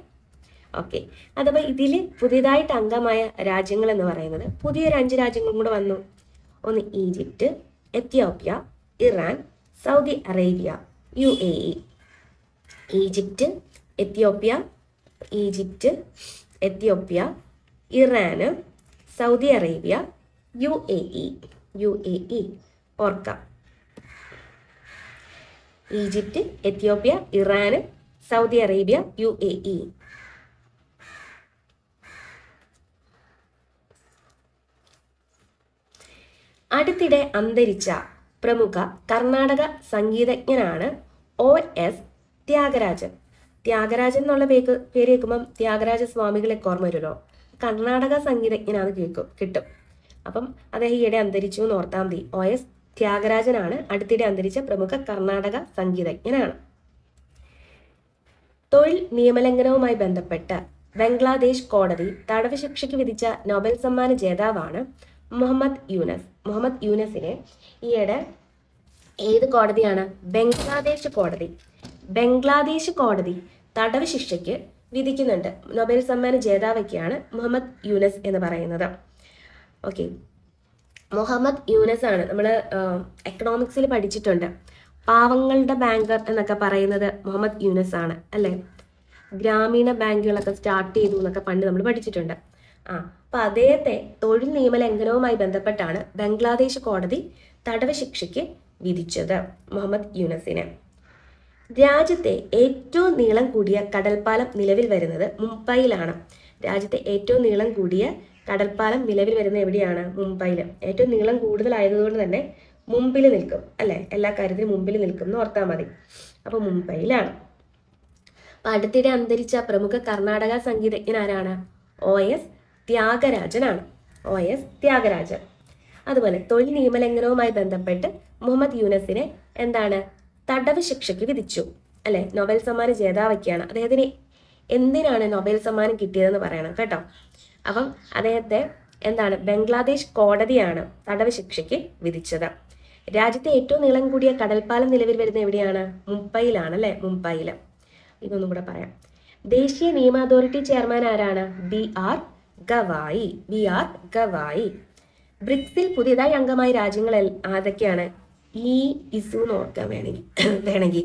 ഓക്കെ, അഥവാ ഇതിൽ പുതിയതായിട്ട് അംഗമായ രാജ്യങ്ങൾ എന്ന് പറയുന്നത് പുതിയൊരു 5 രാജ്യങ്ങളും കൂടെ വന്നു. ഒന്ന് Egypt, Ethiopia, Iran, Saudi Arabia, UAE. Egypt, Ethiopia, Iran, Saudi Arabia, UAE. ഓർക്കാം, Egypt, Ethiopia, Iran, Saudi Arabia, UAE. അടുത്തിടെ അന്തരിച്ച പ്രമുഖ കർണാടക സംഗീതജ്ഞനാണ് OS ത്യാഗരാജൻ. ത്യാഗരാജൻ എന്നുള്ള പേര് കേൾക്കുമ്പം ത്യാഗരാജ സ്വാമികളെ ഓർമ്മ വരുമല്ലോ. കർണാടക സംഗീതജ്ഞനാണ് കിട്ടും. അപ്പം അദ്ദേഹം ഈയിടെ അന്തരിച്ചു എന്ന് ഓർത്താൽ മതി. OS ത്യാഗരാജനാണ് അടുത്തിടെ അന്തരിച്ച പ്രമുഖ കർണാടക സംഗീതജ്ഞനാണ്. തൊഴിൽ നിയമലംഘനവുമായി ബന്ധപ്പെട്ട് ബംഗ്ലാദേശ് കോടതി തടവ് ശിക്ഷയ്ക്ക് വിധിച്ച നോബൽ സമ്മാന ജേതാവാണ് മുഹമ്മദ് യൂനസിനെ ഈയിടെ ഏത് കോടതിയാണ്? ബംഗ്ലാദേശ് കോടതി തടവ് ശിക്ഷയ്ക്ക് വിധിക്കുന്നുണ്ട്. നൊബേൽ സമ്മാന ജേതാവൊക്കെയാണ് മുഹമ്മദ് യൂനസ് എന്ന് പറയുന്നത്. ഓക്കെ, മുഹമ്മദ് യൂനസ് ആണ്, നമ്മൾ എക്കണോമിക്സിൽ പഠിച്ചിട്ടുണ്ട്. പാവങ്ങളുടെ ബാങ്കർ എന്നൊക്കെ പറയുന്നത് മുഹമ്മദ് യൂനസ് ആണ് അല്ലേ. ഗ്രാമീണ ബാങ്കുകളൊക്കെ സ്റ്റാർട്ട് ചെയ്തു എന്നൊക്കെ പണ്ട് നമ്മൾ പഠിച്ചിട്ടുണ്ട്. അപ്പൊ അദ്ദേഹത്തെ തൊഴിൽ നിയമലംഘനവുമായി ബന്ധപ്പെട്ടാണ് ബംഗ്ലാദേശ് കോടതി തടവ് ശിക്ഷയ്ക്ക് വിധിച്ചത് മുഹമ്മദ് യൂനസിനെ. രാജ്യത്തെ ഏറ്റവും നീളം കൂടിയ കടൽപ്പാലം നിലവിൽ വരുന്നത് മുംബൈയിലാണ്. രാജ്യത്തെ ഏറ്റവും നീളം കൂടിയ കടൽപ്പാലം നിലവിൽ വരുന്ന എവിടെയാണ്? മുംബൈയിൽ. ഏറ്റവും നീളം കൂടുതലായതുകൊണ്ട് തന്നെ മുമ്പിൽ നിൽക്കും അല്ലേ, എല്ലാ കാര്യത്തിനും മുമ്പിൽ നിൽക്കും എന്ന് ഓർത്താൽ മതി. അപ്പോൾ മുംബൈയിലാണ്. അപ്പൊ അടുത്തിടെ അന്തരിച്ച പ്രമുഖ കർണാടക സംഗീതജ്ഞൻ ആരാണ്? OS ത്യാഗരാജനാണ്. OS ത്യാഗരാജൻ. അതുപോലെ തൊഴിൽ നിയമലംഘനവുമായി ബന്ധപ്പെട്ട് മുഹമ്മദ് യൂനസിനെ എന്താണ്? തടവ് ശിക്ഷയ്ക്ക് വിധിച്ചു അല്ലെ. നൊബേൽ സമ്മാന ജേതാവൊക്കെയാണ്. അദ്ദേഹത്തിന് എന്തിനാണ് നൊബേൽ സമ്മാനം കിട്ടിയതെന്ന് പറയണം കേട്ടോ. അപ്പം അദ്ദേഹത്തെ എന്താണ്? ബംഗ്ലാദേശ് കോടതിയാണ് തടവ് ശിക്ഷയ്ക്ക് വിധിച്ചത്. രാജ്യത്തെ ഏറ്റവും നീളം കൂടിയ കടൽപ്പാലം നിലവിൽ വരുന്ന എവിടെയാണ്? മുംബൈയിലാണ് അല്ലെ. മുംബൈയിൽ. ഇതൊന്നും കൂടെ പറയാം. ദേശീയ നിയമ അതോറിറ്റി ചെയർമാൻ ആരാണ്? BR ഗവായി. BR ഗവായി. ബ്രിക്സിൽ പുതിയതായി അംഗമായ രാജ്യങ്ങൾ ആതൊക്കെയാണ്? ഇസു നോക്കാൻ വേണമെങ്കിൽ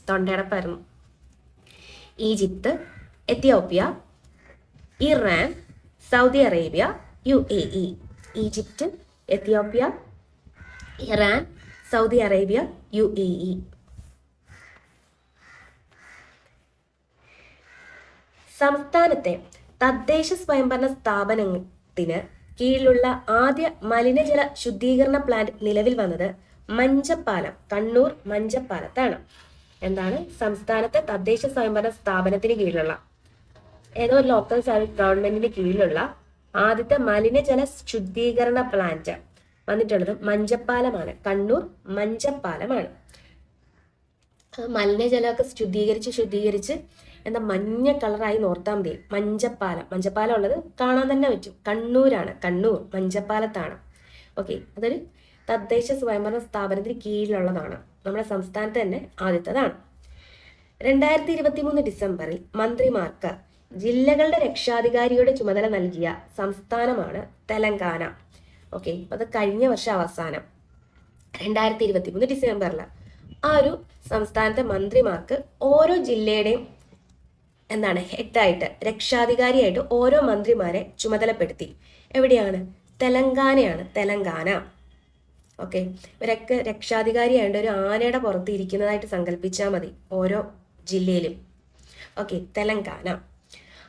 തൊണ്ടയടപ്പായിരുന്നു. Egypt, Ethiopia, Iran, Saudi Arabia, UAE. Egypt, Ethiopia, Iran, Saudi Arabia, UAE. സംസ്ഥാനത്തെ തദ്ദേശ സ്വയംഭരണ സ്ഥാപനത്തിന് കീഴിലുള്ള ആദ്യ മലിനജല ശുദ്ധീകരണ പ്ലാന്റ് നിലവിൽ വന്നത് മഞ്ചപ്പാലം, കണ്ണൂർ മഞ്ചപ്പാലത്താണ്. എന്താണ്? സംസ്ഥാനത്തെ തദ്ദേശ സ്വയംഭരണ സ്ഥാപനത്തിന് കീഴിലുള്ള ഏതോ ലോക്കൽ സർവീസ് ഗവൺമെന്റിന് കീഴിലുള്ള ആദ്യത്തെ മലിനജല ശുദ്ധീകരണ പ്ലാന്റ് വന്നിട്ടുള്ളത് മഞ്ചപ്പാലമാണ്. കണ്ണൂർ മഞ്ചപ്പാലമാണ്. മലിനജലമൊക്കെ ശുദ്ധീകരിച്ച് എന്താ മഞ്ഞ കളറായി നോർത്താൽ മതി. മഞ്ചപ്പാലം ഉള്ളത് കാണാൻ തന്നെ പറ്റും. കണ്ണൂരാണ്. കണ്ണൂർ മഞ്ചപ്പാലത്താണ്. ഓക്കെ, അതൊരു തദ്ദേശ സ്വയംഭരണ സ്ഥാപനത്തിന് കീഴിലുള്ളതാണ്. നമ്മുടെ സംസ്ഥാനത്ത് തന്നെ ആദ്യത്തേതാണ്. 2023 ഡിസംബറിൽ മന്ത്രിമാർക്ക് ജില്ലകളുടെ രക്ഷാധികാരിയുടെ ചുമതല നൽകിയ സംസ്ഥാനമാണ് തെലങ്കാന. ഓക്കെ, അത് കഴിഞ്ഞ വർഷം അവസാനം 2023 ഡിസംബറിൽ ആ ഒരു സംസ്ഥാനത്തെ മന്ത്രിമാർക്ക് ഓരോ ജില്ലയുടെയും ഹെഡായിട്ട്, രക്ഷാധികാരിയായിട്ട് ഓരോ മന്ത്രിമാരെ ചുമതലപ്പെടുത്തി. എവിടെയാണ്? തെലങ്കാനയാണ്. തെലങ്കാന. ഓക്കെ, ഇവരൊക്കെ രക്ഷാധികാരിയായിട്ട് ഒരു ആനയുടെ പുറത്ത് ഇരിക്കുന്നതായിട്ട് സങ്കല്പിച്ചാൽ മതി ഓരോ ജില്ലയിലും. ഓക്കെ, തെലങ്കാന.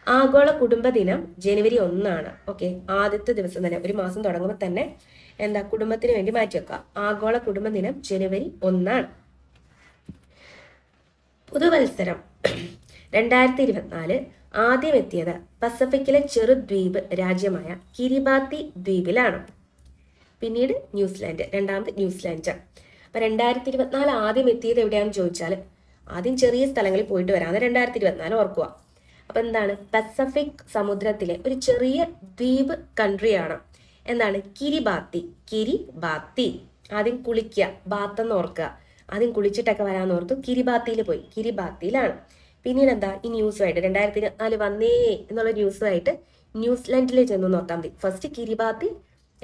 ആഗോള കുടുംബ ദിനം ജനുവരി 1 ഓക്കെ, ആദ്യത്തെ ദിവസം തന്നെ, ഒരു മാസം തുടങ്ങുമ്പോൾ തന്നെ കുടുംബത്തിന് വേണ്ടി മാറ്റി വെക്കുക. ആഗോള കുടുംബ ദിനം ജനുവരി 1. പുതുവത്സരം 2024 ആദ്യം എത്തിയത് പസഫിക്കിലെ ചെറുദ്വീപ് രാജ്യമായ കിരിബാത്തി ദ്വീപിലാണ്. പിന്നീട് ന്യൂസിലാൻഡ്, രണ്ടാമത് ന്യൂസിലാൻഡ്. അപ്പൊ 2024 ആദ്യം എത്തിയത് എവിടെയാണെന്ന് ചോദിച്ചാൽ ആദ്യം ചെറിയ സ്ഥലങ്ങളിൽ പോയിട്ട് വരാം. 2024 ഓർക്കുക. അപ്പൊ പസഫിക് സമുദ്രത്തിലെ ഒരു ചെറിയ ദ്വീപ് കൺട്രിയാണ് കിരിബാത്തി. കിരിബാത്തി. ആദ്യം കുളിക്കുക, ബാത്തെന്ന് ഓർക്കുക. ആദ്യം കുളിച്ചിട്ടൊക്കെ വരാമെന്ന് ഓർത്തു കിരിബാത്തിയിൽ പോയി. കിരിബാത്തിയിലാണ്. പിന്നീട് ഈ ന്യൂസുമായിട്ട് 2024 വന്നേ എന്നുള്ള ന്യൂസുമായിട്ട് ന്യൂസിലാൻഡിൽ ചെന്നു നോക്കാൻ മതി. ഫസ്റ്റ് കിരിബാത്തി,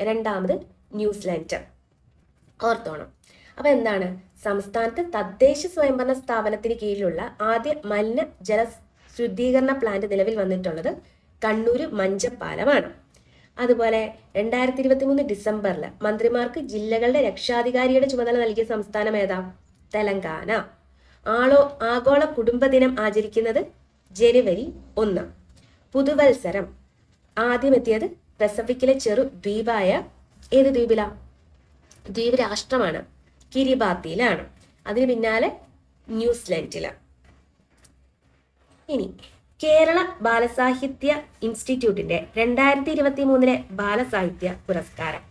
രണ്ടാമത് ന്യൂസിലാൻഡ്. ഓർത്തോണം. അപ്പൊ സംസ്ഥാനത്ത് തദ്ദേശ സ്വയംഭരണ സ്ഥാപനത്തിന് കീഴിലുള്ള ആദ്യ മലിന ജല ശുദ്ധീകരണ പ്ലാന്റ് നിലവിൽ വന്നിട്ടുള്ളത് കണ്ണൂർ മഞ്ചപ്പാലമാണ്. അതുപോലെ 2023 ഡിസംബറിൽ മന്ത്രിമാർക്ക് ജില്ലകളുടെ രക്ഷാധികാരിയുടെ ചുമതല നൽകിയ സംസ്ഥാനം ഏതാ? തെലങ്കാന. ആഗോള കുടുംബദിനം ആചരിക്കുന്നത് ജനുവരി 1. പുതുവത്സരം ആദ്യം എത്തിയത് പസഫിക്കിലെ ചെറു ദ്വീപായ ഏത് ദ്വീപിലാ? ദ്വീപ് രാഷ്ട്രമാണ്, കിരിബാത്തിയിലാണ്. അതിന് പിന്നാലെ ന്യൂസിലാൻഡിലാണ്. ഇനി കേരള ബാലസാഹിത്യ ഇൻസ്റ്റിറ്റ്യൂട്ടിന്റെ 2023 ബാലസാഹിത്യ പുരസ്കാരം.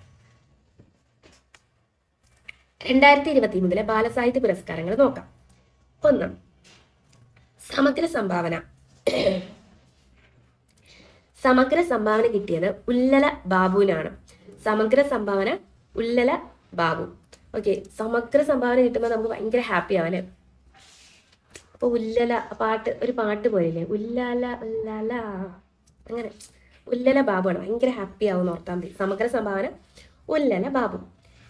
2023 ബാലസാഹിത്യ പുരസ്കാരങ്ങൾ നോക്കാം. 1. സമഗ്ര സംഭാവന. സമഗ്ര സംഭാവന കിട്ടിയത് ഉല്ലല ബാബുവിനാണ്. സമഗ്ര സംഭാവന ഉല്ലല ബാബു. ഓക്കെ, സമഗ്ര സംഭാവന കിട്ടുമ്പോൾ നമുക്ക് ഭയങ്കര ഹാപ്പി ആവല്ലേ. അപ്പൊ ഉല്ലല ഒരു പാട്ട് പോലില്ലേ, ഉല്ലാല ഉല്ലാല, അങ്ങനെ ഉല്ലല ബാബുവാണ്. ഭയങ്കര ഹാപ്പി ആവും ഓർത്താൽ മതി. സമഗ്ര സംഭാവന ഉല്ലല ബാബു.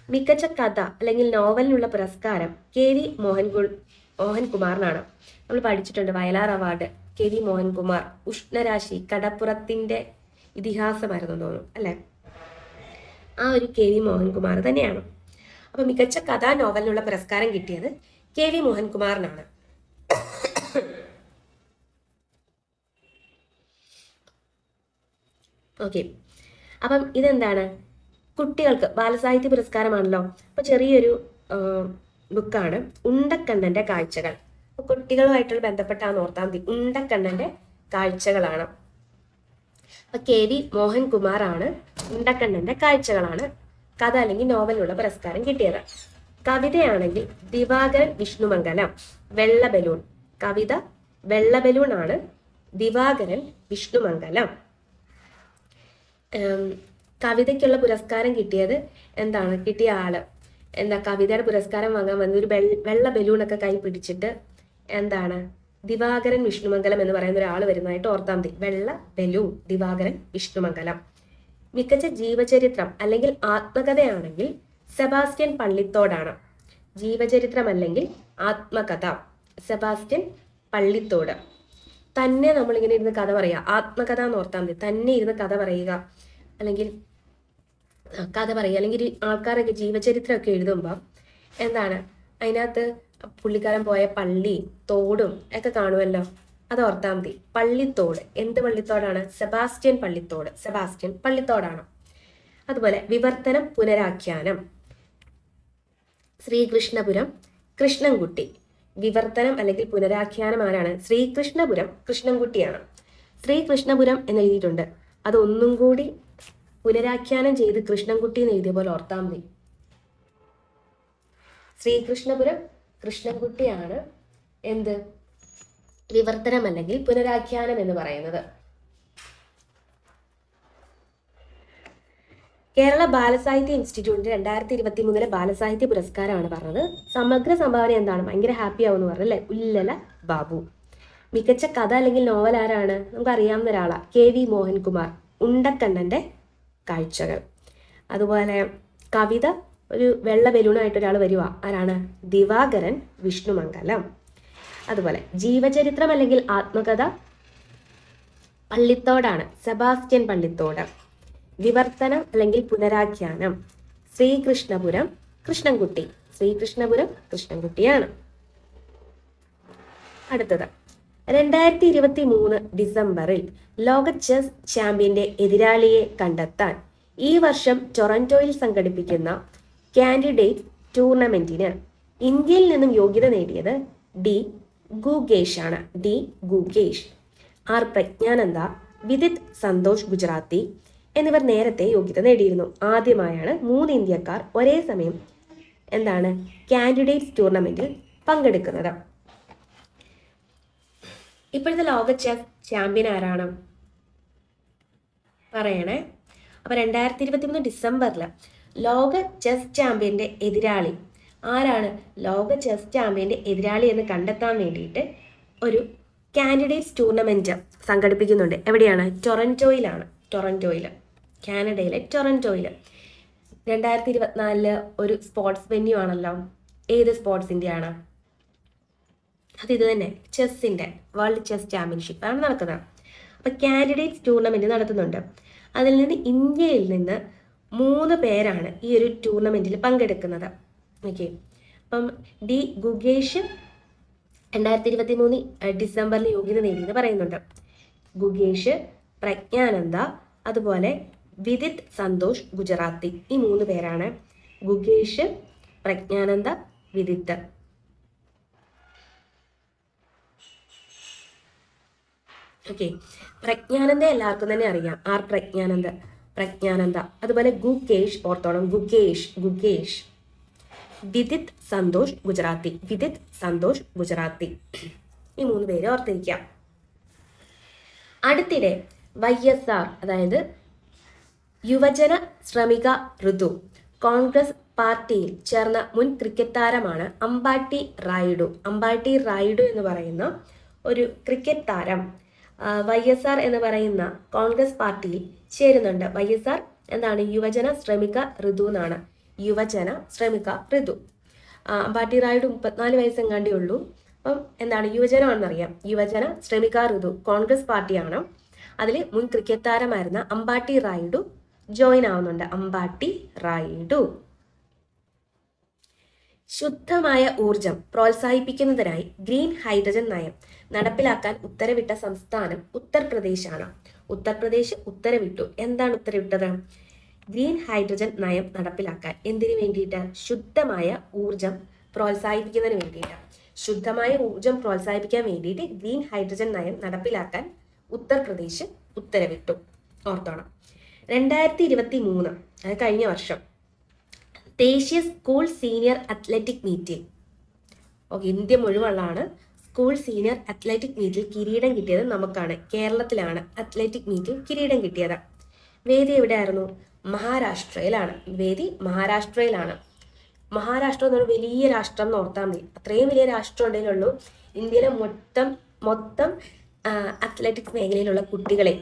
മികച്ച കഥ അല്ലെങ്കിൽ നോവലിനുള്ള പുരസ്കാരം KV മോഹൻകുമാറിനാണ്. നമ്മൾ പഠിച്ചിട്ടുണ്ട് വയലാർ അവാർഡ്. KV മോഹൻകുമാർ. ഉഷ്ണരാശി, കടപ്പുറത്തിന്റെ ഇതിഹാസമായിരുന്നു തോന്നുന്നു അല്ലെ. ആ ഒരു KV മോഹൻകുമാർ തന്നെയാണ്. അപ്പൊ മികച്ച കഥാ നോവലിനുള്ള പുരസ്കാരം കിട്ടിയത് KV മോഹൻകുമാറിനാണ്. ഓക്കെ, അപ്പം ഇതെന്താണ്, കുട്ടികൾക്ക് ബാലസാഹിത്യ പുരസ്കാരമാണല്ലോ. അപ്പോൾ ചെറിയൊരു ബുക്കാണ് ഉണ്ടക്കണ്ണൻ്റെ കാഴ്ചകൾ. അപ്പോൾ കുട്ടികളുമായിട്ടുള്ള ബന്ധപ്പെട്ടാന്ന് ഓർത്താൽ മതി. ഉണ്ടക്കണ്ണൻ്റെ കാഴ്ചകളാണ്. അപ്പൊ KV മോഹൻകുമാറാണ് ഉണ്ടക്കണ്ണൻ്റെ കാഴ്ചകളാണ് കഥ അല്ലെങ്കിൽ നോവലിനുള്ള പുരസ്കാരം കിട്ടിയത്. കവിതയാണെങ്കിൽ ദിവാകരൻ വിഷ്ണുമംഗലം വെള്ള ബലൂൺ. കവിത വെള്ള ബലൂൺ ആണ്, ദിവാകരൻ വിഷ്ണുമംഗലം. കവിതയ്ക്കുള്ള പുരസ്കാരം കിട്ടിയത് എന്താണ്, കിട്ടിയ ആള് എന്താ, കവിതയുടെ പുരസ്കാരം വാങ്ങാൻ വന്ന ഒരു വെള്ള ബലൂണൊക്കെ കൈ പിടിച്ചിട്ട് എന്താണ്, ദിവാകരൻ വിഷ്ണുമംഗലം എന്ന് പറയുന്ന ഒരാൾ വരുന്നതായിട്ട് ഓർത്താൽ മതി. വെള്ള ബലൂൺ, ദിവാകരൻ വിഷ്ണുമംഗലം. മികച്ച ജീവചരിത്രം അല്ലെങ്കിൽ ആത്മകഥയാണെങ്കിൽ സെബാസ്റ്റ്യൻ പള്ളിത്തോടാണ്. ജീവചരിത്രം അല്ലെങ്കിൽ ആത്മകഥ സെബാസ്റ്റ്യൻ പള്ളിത്തോട്. തന്നെ നമ്മളിങ്ങനെ ഇരുന്ന് കഥ പറയുക, ആത്മകഥ എന്ന് ഓർത്താൽ മതി. തന്നെ ഇരുന്ന് കഥ പറയുക അല്ലെങ്കിൽ അല്ലെങ്കിൽ ആൾക്കാരൊക്കെ ജീവചരിത്രമൊക്കെ എഴുതുമ്പോൾ എന്താണ്, അതിനകത്ത് പുള്ളിക്കാരൻ പോയ പള്ളി തോടും ഒക്കെ കാണുമല്ലോ, അത് ഓർത്താൽ മതി. പള്ളിത്തോട്, എന്ത് പള്ളിത്തോടാണ്? സെബാസ്റ്റ്യൻ പള്ളിത്തോട്. സെബാസ്റ്റ്യൻ പള്ളിത്തോടാണ്. അതുപോലെ വിവർത്തനം പുനരാഖ്യാനം ശ്രീകൃഷ്ണപുരം കൃഷ്ണൻകുട്ടി. വിവർത്തനം അല്ലെങ്കിൽ പുനരാഖ്യാനം ആരാണ്? ശ്രീകൃഷ്ണപുരം കൃഷ്ണൻകുട്ടിയാണ്. ശ്രീകൃഷ്ണപുരം എന്ന് എഴുതിയിട്ടുണ്ട്, അത് ഒന്നും കൂടി പുനരാഖ്യാനം ചെയ്ത് കൃഷ്ണൻകുട്ടി എന്ന് എഴുതിയ പോലെ ഓർത്താൽ മതി. ശ്രീകൃഷ്ണപുരം കൃഷ്ണൻകുട്ടിയാണ് എന്ത്, വിവർത്തനം അല്ലെങ്കിൽ പുനരാഖ്യാനം എന്ന് പറയുന്നത്. കേരള ബാലസാഹിത്യ ഇൻസ്റ്റിറ്റ്യൂട്ടിന്റെ 2023 ബാലസാഹിത്യ പുരസ്കാരമാണ് പറഞ്ഞത്. സമഗ്ര സംഭാവന എന്താണ്? ഭയങ്കര ഹാപ്പി ആവുമെന്ന് പറഞ്ഞല്ലേ, ഉല്ലല ബാബു. മികച്ച കഥ അല്ലെങ്കിൽ നോവൽ ആരാണ്? നമുക്ക് അറിയാവുന്ന ഒരാളാണ്, KV മോഹൻകുമാർ, ഉണ്ടക്കണ്ണൻ്റെ കാഴ്ചകൾ. അതുപോലെ കവിത ഒരു വെള്ള ബലൂണായിട്ട് ഒരാൾ വരുക, ആരാണ്? ദിവാകരൻ വിഷ്ണുമംഗലം. അതുപോലെ ജീവചരിത്രം അല്ലെങ്കിൽ ആത്മകഥ പള്ളിത്തോടാണ്, സെബാസ്റ്റ്യൻ പള്ളിത്തോട്. വിവർത്തനം അല്ലെങ്കിൽ പുനരാഖ്യാനം ശ്രീകൃഷ്ണപുരം കൃഷ്ണൻകുട്ടി. ശ്രീകൃഷ്ണപുരം കൃഷ്ണൻകുട്ടിയാണ്. അടുത്തത് 2023 ഡിസംബറിൽ ലോക ചെസ് ചാമ്പ്യന്റെ എതിരാളിയെ കണ്ടെത്താൻ ഈ വർഷം ടൊറന്റോയിൽ സംഘടിപ്പിക്കുന്ന കാൻഡിഡേറ്റ് ടൂർണമെന്റിന് ഇന്ത്യയിൽ നിന്നും യോഗ്യത നേടിയത് ഡി ഗുകേഷ് ആണ്. ഡി ഗുകേഷ്. ആർ പ്രജ്ഞാനന്ദ, വിദിത് സന്തോഷ് ഗുജറാത്തി എന്നിവർ നേരത്തെ യോഗ്യത നേടിയിരുന്നു. ആദ്യമായാണ് 3 ഇന്ത്യക്കാർ ഒരേ സമയം എന്താണ് കാൻഡിഡേറ്റ്സ് ടൂർണമെന്റിൽ പങ്കെടുക്കുന്നത്. ഇപ്പോഴത്തെ ലോക ചെസ് ചാമ്പ്യൻ ആരാണ് പറയണേ? അപ്പൊ 2023 ഡിസംബറിൽ ലോക ചെസ് ചാമ്പ്യന്റെ എതിരാളി ആരാണ്? ലോക ചെസ് ചാമ്പ്യന്റെ എതിരാളി എന്ന് കണ്ടെത്താൻ വേണ്ടിയിട്ട് ഒരു കാൻഡിഡേറ്റ്സ് ടൂർണമെന്റ് സംഘടിപ്പിക്കുന്നുണ്ട്. എവിടെയാണ്? ടൊറന്റോയിലാണ്. ടൊറന്റോയിൽ, കാനഡയിലെ ടൊറന്റോയിൽ. 2024 ഒരു സ്പോർട്സ് വെന്യൂ ആണല്ലോ. ഏത് സ്പോർട്സിൻ്റെ ആണ്? അത് ഇത് തന്നെ, ചെസ്സിൻ്റെ വേൾഡ് ചെസ് ചാമ്പ്യൻഷിപ്പ് ആണ് നടക്കുന്നത്. അപ്പം കാൻഡിഡേറ്റ്സ് ടൂർണമെൻറ്റ് നടത്തുന്നുണ്ട്. അതിൽ നിന്ന് ഇന്ത്യയിൽ നിന്ന് 3 പേരാണ് ഈ ഒരു ടൂർണമെൻറ്റിൽ പങ്കെടുക്കുന്നത്. ഓക്കെ, അപ്പം ഡി ഗുകേഷ് 2023 ഡിസംബറിൽ യോഗ്യത നേടിയെന്ന് പറയുന്നുണ്ട്. ഗുകേഷ്, പ്രജ്ഞാനന്ദ, അതുപോലെ വിദിത് സന്തോഷ് ഗുജറാത്തി. ഈ 3 പേരാണ്. ഗുകേഷ്, പ്രജ്ഞാനന്ദ, വിദിത്ത്. ഓക്കെ, പ്രജ്ഞാനന്ദ എല്ലാവർക്കും തന്നെ അറിയാം. ആർ പ്രജ്ഞാനന്ദ. അതുപോലെ ഗുകേഷ് ഓർത്തോണം, ഗുകേഷ്. വിദിത് സന്തോഷ് ഗുജറാത്തി. ഈ 3 പേര് ഓർത്തിരിക്കാം. അടുത്തിടെ YSR അതായത് യുവജന ശ്രമിക ഋതു കോൺഗ്രസ് പാർട്ടിയിൽ ചേർന്ന മുൻ ക്രിക്കറ്റ് താരമാണ് അമ്പാട്ടി റായിഡു എന്ന് പറയുന്ന ഒരു ക്രിക്കറ്റ് താരം YSR എന്ന് പറയുന്ന കോൺഗ്രസ് പാർട്ടിയിൽ ചേരുന്നുണ്ട്. YSR എന്താണ്? യുവജന ശ്രമിക ഋതു എന്നാണ്. യുവജന ശ്രമിക ഋതു. അമ്പാട്ടി റായിഡു 34 വയസ്സെങ്ങാണ്ടേ ഉള്ളൂ. അപ്പം എന്താണ്? യുവജനമാണെന്നറിയാം. യുവജന ശ്രമിക ഋതു കോൺഗ്രസ് പാർട്ടിയാണ്. അതിൽ മുൻ ക്രിക്കറ്റ് താരമായിരുന്ന അമ്പാട്ടി റായിഡു ജോയിൻ ആവുന്നുണ്ട്. അമ്പാട്ടി റായിഡു. ശുദ്ധമായ ഊർജം പ്രോത്സാഹിപ്പിക്കുന്നതിനായി ഗ്രീൻ ഹൈഡ്രജൻ നയം നടപ്പിലാക്കാൻ ഉത്തരവിട്ട സംസ്ഥാനം ഉത്തർപ്രദേശാണ്. ഉത്തർപ്രദേശ് ഉത്തരവിട്ടു. എന്താണ് ഉത്തരവിട്ടത്? ഗ്രീൻ ഹൈഡ്രജൻ നയം നടപ്പിലാക്കാൻ. എന്തിനു വേണ്ടിയിട്ട്? ശുദ്ധമായ ഊർജം പ്രോത്സാഹിപ്പിക്കുന്നതിന് വേണ്ടിയിട്ട്. ശുദ്ധമായ ഊർജം പ്രോത്സാഹിപ്പിക്കാൻ വേണ്ടിയിട്ട് ഗ്രീൻ ഹൈഡ്രജൻ നയം നടപ്പിലാക്കാൻ ഉത്തർപ്രദേശ് ഉത്തരവിട്ടു. ഓർത്തോണം. 2023, അത് കഴിഞ്ഞ വർഷം, ദേശീയ സ്കൂൾ സീനിയർ അത്ലറ്റിക് മീറ്റിൽ, ഇന്ത്യ മുഴുവനാണ് സ്കൂൾ സീനിയർ അത്ലറ്റിക് മീറ്റിൽ കിരീടം കിട്ടിയത് നമുക്കാണ്. കേരളത്തിലാണ് അത്ലറ്റിക് മീറ്റിൽ കിരീടം കിട്ടിയത്. വേദി എവിടെയായിരുന്നു? മഹാരാഷ്ട്രയിലാണ്. വേദി മഹാരാഷ്ട്രയിലാണ്. മഹാരാഷ്ട്ര എന്ന് പറഞ്ഞാൽ വലിയ രാഷ്ട്രം എന്ന് ഓർത്താൽ മതി. അത്രയും വലിയ രാഷ്ട്രം ഉണ്ടെങ്കിലുള്ളൂ ഇന്ത്യയിലെ മൊത്തം അത്ലറ്റിക്സ് മേഖലയിലുള്ള കുട്ടികളെ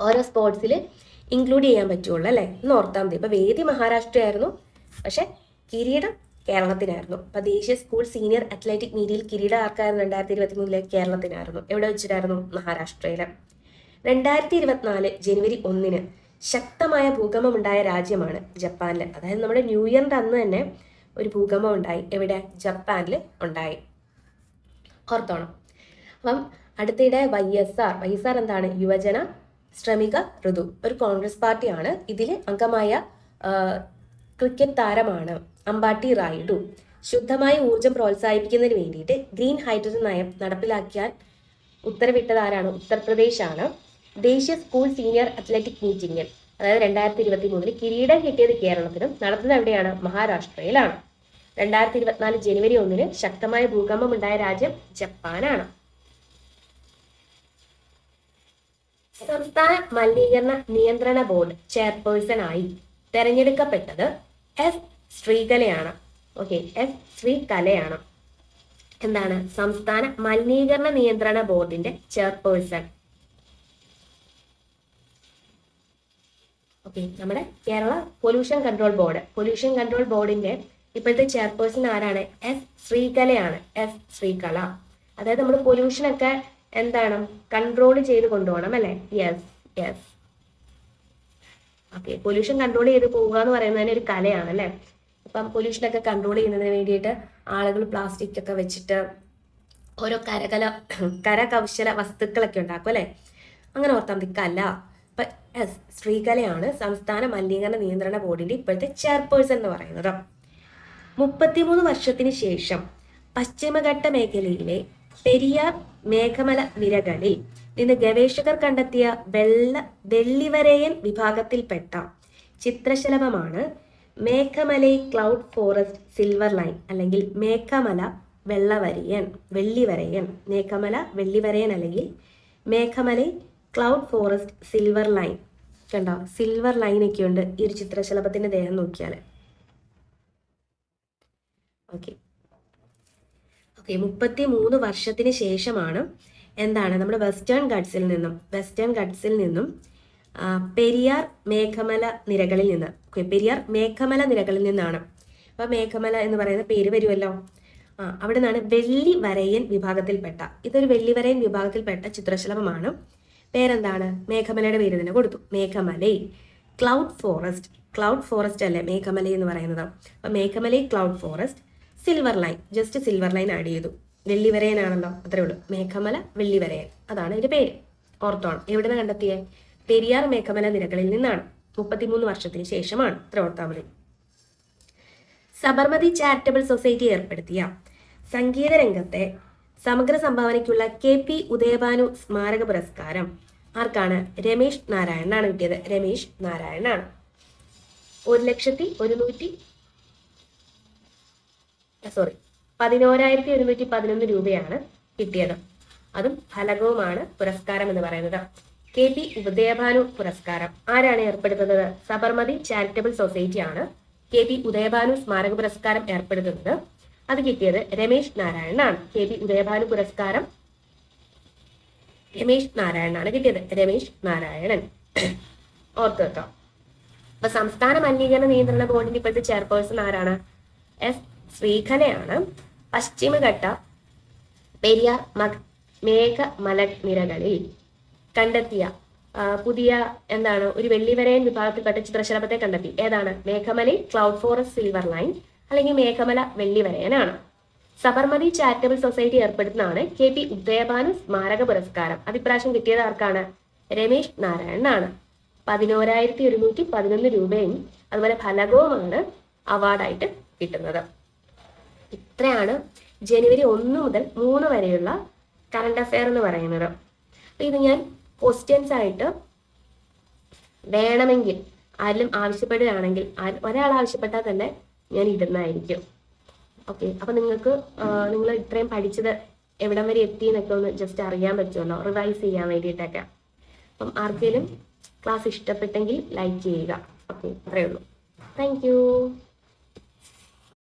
ഓരോ സ്പോർട്സിൽ ഇൻക്ലൂഡ് ചെയ്യാൻ പറ്റുള്ളൂ അല്ലേ എന്ന് ഓർത്താൽ മതി. ഇപ്പൊ വേദി മഹാരാഷ്ട്രയായിരുന്നു, പക്ഷെ കിരീടം കേരളത്തിനായിരുന്നു. അപ്പൊ ദേശീയ സ്കൂൾ സീനിയർ അത്ലറ്റിക് മീറ്റിൽ കിരീടം ആർക്കായിരുന്നു? 2023 കേരളത്തിനായിരുന്നു. എവിടെ വെച്ചിട്ടായിരുന്നു? മഹാരാഷ്ട്രയില്. 2024 ജനുവരി 1 ശക്തമായ ഭൂകമ്പമുണ്ടായ രാജ്യമാണ് ജപ്പാനിൽ. അതായത് നമ്മുടെ ന്യൂ ഇയറിന്റെ അന്ന് തന്നെ ഒരു ഭൂകമ്പം ഉണ്ടായി. എവിടെ? ജപ്പാനിൽ ഉണ്ടായി. ഓർത്തോണം. അപ്പം അടുത്തിടെ YSR എന്താണ്? യുവജന ശ്രമിക ഋതു, ഒരു കോൺഗ്രസ് പാർട്ടിയാണ്. ഇതിൽ അംഗമായ ക്രിക്കറ്റ് താരമാണ് അമ്പാട്ടി റായിഡു. ശുദ്ധമായ ഊർജം പ്രോത്സാഹിപ്പിക്കുന്നതിന് വേണ്ടിയിട്ട് ഗ്രീൻ ഹൈഡ്രജൻ നയം നടപ്പിലാക്കാൻ ഉത്തരവിട്ടത് ആരാണ്? ഉത്തർപ്രദേശാണ്. ദേശീയ സ്കൂൾ സീനിയർ അത്ലറ്റിക് മീറ്റിംഗിൽ, അതായത് 2023 കിരീടം കിട്ടിയത് കേരളത്തിലും നടത്തുന്നത് എവിടെയാണ്? മഹാരാഷ്ട്രയിലാണ്. 2024 ജനുവരി 1 ശക്തമായ ഭൂകമ്പം ഉണ്ടായ രാജ്യം ജപ്പാനാണ്. സംസ്ഥാന മലിനീകരണ നിയന്ത്രണ ബോർഡ് ചെയർപേഴ്സൺ ആയി തെരഞ്ഞെടുക്കപ്പെട്ടത് എസ് ശ്രീകലയാണ്. എസ് ശ്രീകലയാണ്. എന്താണ്? സംസ്ഥാന മലിനീകരണ നിയന്ത്രണ ബോർഡിന്റെ ചെയർപേഴ്സൺ. നമ്മുടെ കേരള പൊല്യൂഷൻ കൺട്രോൾ ബോർഡിന്റെ ഇപ്പോഴത്തെ ചെയർപേഴ്സൺ ആരാണ്? എസ് ശ്രീകലയാണ്. എസ് ശ്രീകല. അതായത് നമ്മൾ പൊല്യൂഷനൊക്കെ എന്താണ് കൺട്രോൾ ചെയ്ത് കൊണ്ടുപോകണം അല്ലെ? യെസ്. പൊല്യൂഷൻ കൺട്രോൾ ചെയ്ത് പോവുക എന്ന് പറയുന്നതിന് ഒരു കലയാണ് അല്ലെ? ഇപ്പം പൊല്യൂഷനൊക്കെ കൺട്രോൾ ചെയ്യുന്നതിന് വേണ്ടിയിട്ട് ആളുകൾ പ്ലാസ്റ്റിക് ഒക്കെ വെച്ചിട്ട് ഓരോ കരകൗശല വസ്തുക്കളൊക്കെ ഉണ്ടാക്കും അല്ലെ? അങ്ങനെ ഓർത്താൽ മതി. കല. അപ്പൊ എസ് ശ്രീകലയാണ് സംസ്ഥാന മലിനീകരണ നിയന്ത്രണ ബോർഡിന്റെ ഇപ്പോഴത്തെ ചെയർപേഴ്സൺ എന്ന് പറയുന്നത്. 33 വർഷത്തിന് ശേഷം പശ്ചിമഘട്ട മേഖലയിലെ പെരിയാർ മേഘമല നിരകളിൽ നിന്ന് ഗവേഷകർ കണ്ടെത്തിയ വെള്ളിവരയൻ വിഭാഗത്തിൽപ്പെട്ട ചിത്രശലഭമാണ് Meghamalai cloud forest silver line, അല്ലെങ്കിൽ മേഘമല വെള്ളിവരയൻ. മേഘമല വെള്ളിവരയൻ അല്ലെങ്കിൽ Meghamalai cloud forest silver line. കണ്ടോ? സിൽവർ ലൈൻ ഒക്കെ ഉണ്ട് ഈ ഒരു ചിത്രശലഭത്തിന്റെ ദേഹം നോക്കിയാൽ. 33 വർഷത്തിന് ശേഷമാണ് എന്താണ് നമ്മുടെ വെസ്റ്റേൺ ഗട്ട്സിൽ നിന്നും പെരിയാർ മേഘമല നിരകളിൽ നിന്നാണ്. അപ്പൊ മേഘമല എന്ന് പറയുന്ന പേര് വരുമല്ലോ. അവിടെ നിന്നാണ് വെള്ളിവരയൻ വിഭാഗത്തിൽപ്പെട്ട, ഇതൊരു വെള്ളിവരയൻ വിഭാഗത്തിൽപ്പെട്ട ചിത്രശലഭമാണ്. പേരെന്താണ്? മേഘമലയുടെ പേര് തന്നെ കൊടുത്തു, മേഘമലൈ ക്ലൗഡ് ഫോറസ്റ്റ് അല്ലേ മേഘമല എന്ന് പറയുന്നത്. അപ്പൊ Meghamalai cloud forest silver line, just silver line add ചെയ്തു. വെള്ളിവരയനാണല്ലോ, അത്രേ ഉള്ളൂ. മേഘമല വെള്ളിവരയൻ, അതാണ് ഇതിന്റെ പേര്. ഓർത്തോണം. എവിടെ നിന്ന് കണ്ടെത്തിയേ? പെരിയാർ മേഘമല നിരകളിൽ നിന്നാണ്. 33 വർഷത്തിന് ശേഷമാണ്. അത്ര ഓർത്താൽ മതി. സബർമതി ചാരിറ്റബിൾ സൊസൈറ്റി ഏർപ്പെടുത്തിയ സംഗീത രംഗത്തെ സമഗ്ര സംഭാവനയ്ക്കുള്ള KP ഉദയഭാനു സ്മാരക പുരസ്കാരം ആർക്കാണ്? രമേശ് നാരായണനാണ് കിട്ടിയത്. രമേശ് നാരായണനാണ്. 11,111 രൂപയാണ് കിട്ടിയത്. അതും ഫലകവുമാണ് പുരസ്കാരം എന്ന് പറയുന്നത്. KP ഉദയഭാനു പുരസ്കാരം ആരാണ് ഏർപ്പെടുത്തുന്നത്? സബർമതി ചാരിറ്റബിൾ സൊസൈറ്റി ആണ് KP ഉദയഭാനു സ്മാരക പുരസ്കാരം ഏർപ്പെടുത്തുന്നത്. അത് കിട്ടിയത് രമേശ് നാരായണനാണ്. KP ഉദയഭാനു പുരസ്കാരം രമേശ് നാരായണനാണ് കിട്ടിയത്. രമേശ് നാരായണൻ ഓർത്തു വെക്കാം. അപ്പൊ സംസ്ഥാന മലിനീകരണ നിയന്ത്രണ ബോർഡിന്റെ ഇപ്പോഴത്തെ ചെയർപേഴ്സൺ ആരാണ്? എസ് ശ്രീകലയാണ്. പശ്ചിമഘട്ട പെരിയാർ മേഘമല നിരകളിൽ കണ്ടെത്തിയ പുതിയ ഒരു വെള്ളിവരയൻ വിഭാഗത്തിൽപ്പെട്ട ചിത്രശലഭത്തെ കണ്ടെത്തി. ഏതാണ്? Meghamalai cloud forest silver line അല്ലെങ്കിൽ മേഘമല വെള്ളിവരയനാണ്. സബർമതി ചാരിറ്റബിൾ സൊസൈറ്റി ഏർപ്പെടുത്തുന്നതാണ് KP ഉദയഭാനു സ്മാരക പുരസ്കാരം. അത് ഇപ്രാവശ്യം കിട്ടിയത് ആർക്കാണ്? രമേശ് നാരായണനാണ്. 11,111 രൂപയും അതുപോലെ ഫലകവുമാണ് അവാർഡായിട്ട് കിട്ടുന്നത്. ഇത്രയാണ് ജനുവരി 1 മുതൽ 3 വരെയുള്ള കറണ്ട് അഫെയർ എന്ന് പറയുന്നത്. ഇത് ഞാൻ ക്വസ്റ്റ്യൻസ് ആയിട്ട് വേണമെങ്കിൽ ആരെങ്കിലും ആവശ്യപ്പെടുകയാണെങ്കിൽ, ഒരാൾ ആവശ്യപ്പെട്ടാൽ തന്നെ ഞാൻ ഇടുന്നതായിരിക്കും. ഓക്കെ, അപ്പം നിങ്ങൾ ഇത്രയും പഠിച്ചത് എവിടം വരെ എത്തി എന്നൊക്കെ ഒന്ന് ജസ്റ്റ് അറിയാൻ പറ്റുമല്ലോ, റിവൈസ് ചെയ്യാൻ വേണ്ടിയിട്ടൊക്കെ. അപ്പം ആർക്കെങ്കിലും ക്ലാസ് ഇഷ്ടപ്പെട്ടെങ്കിൽ ലൈക്ക് ചെയ്യുക. ഓക്കെ, അത്രയേ ഉള്ളൂ. താങ്ക്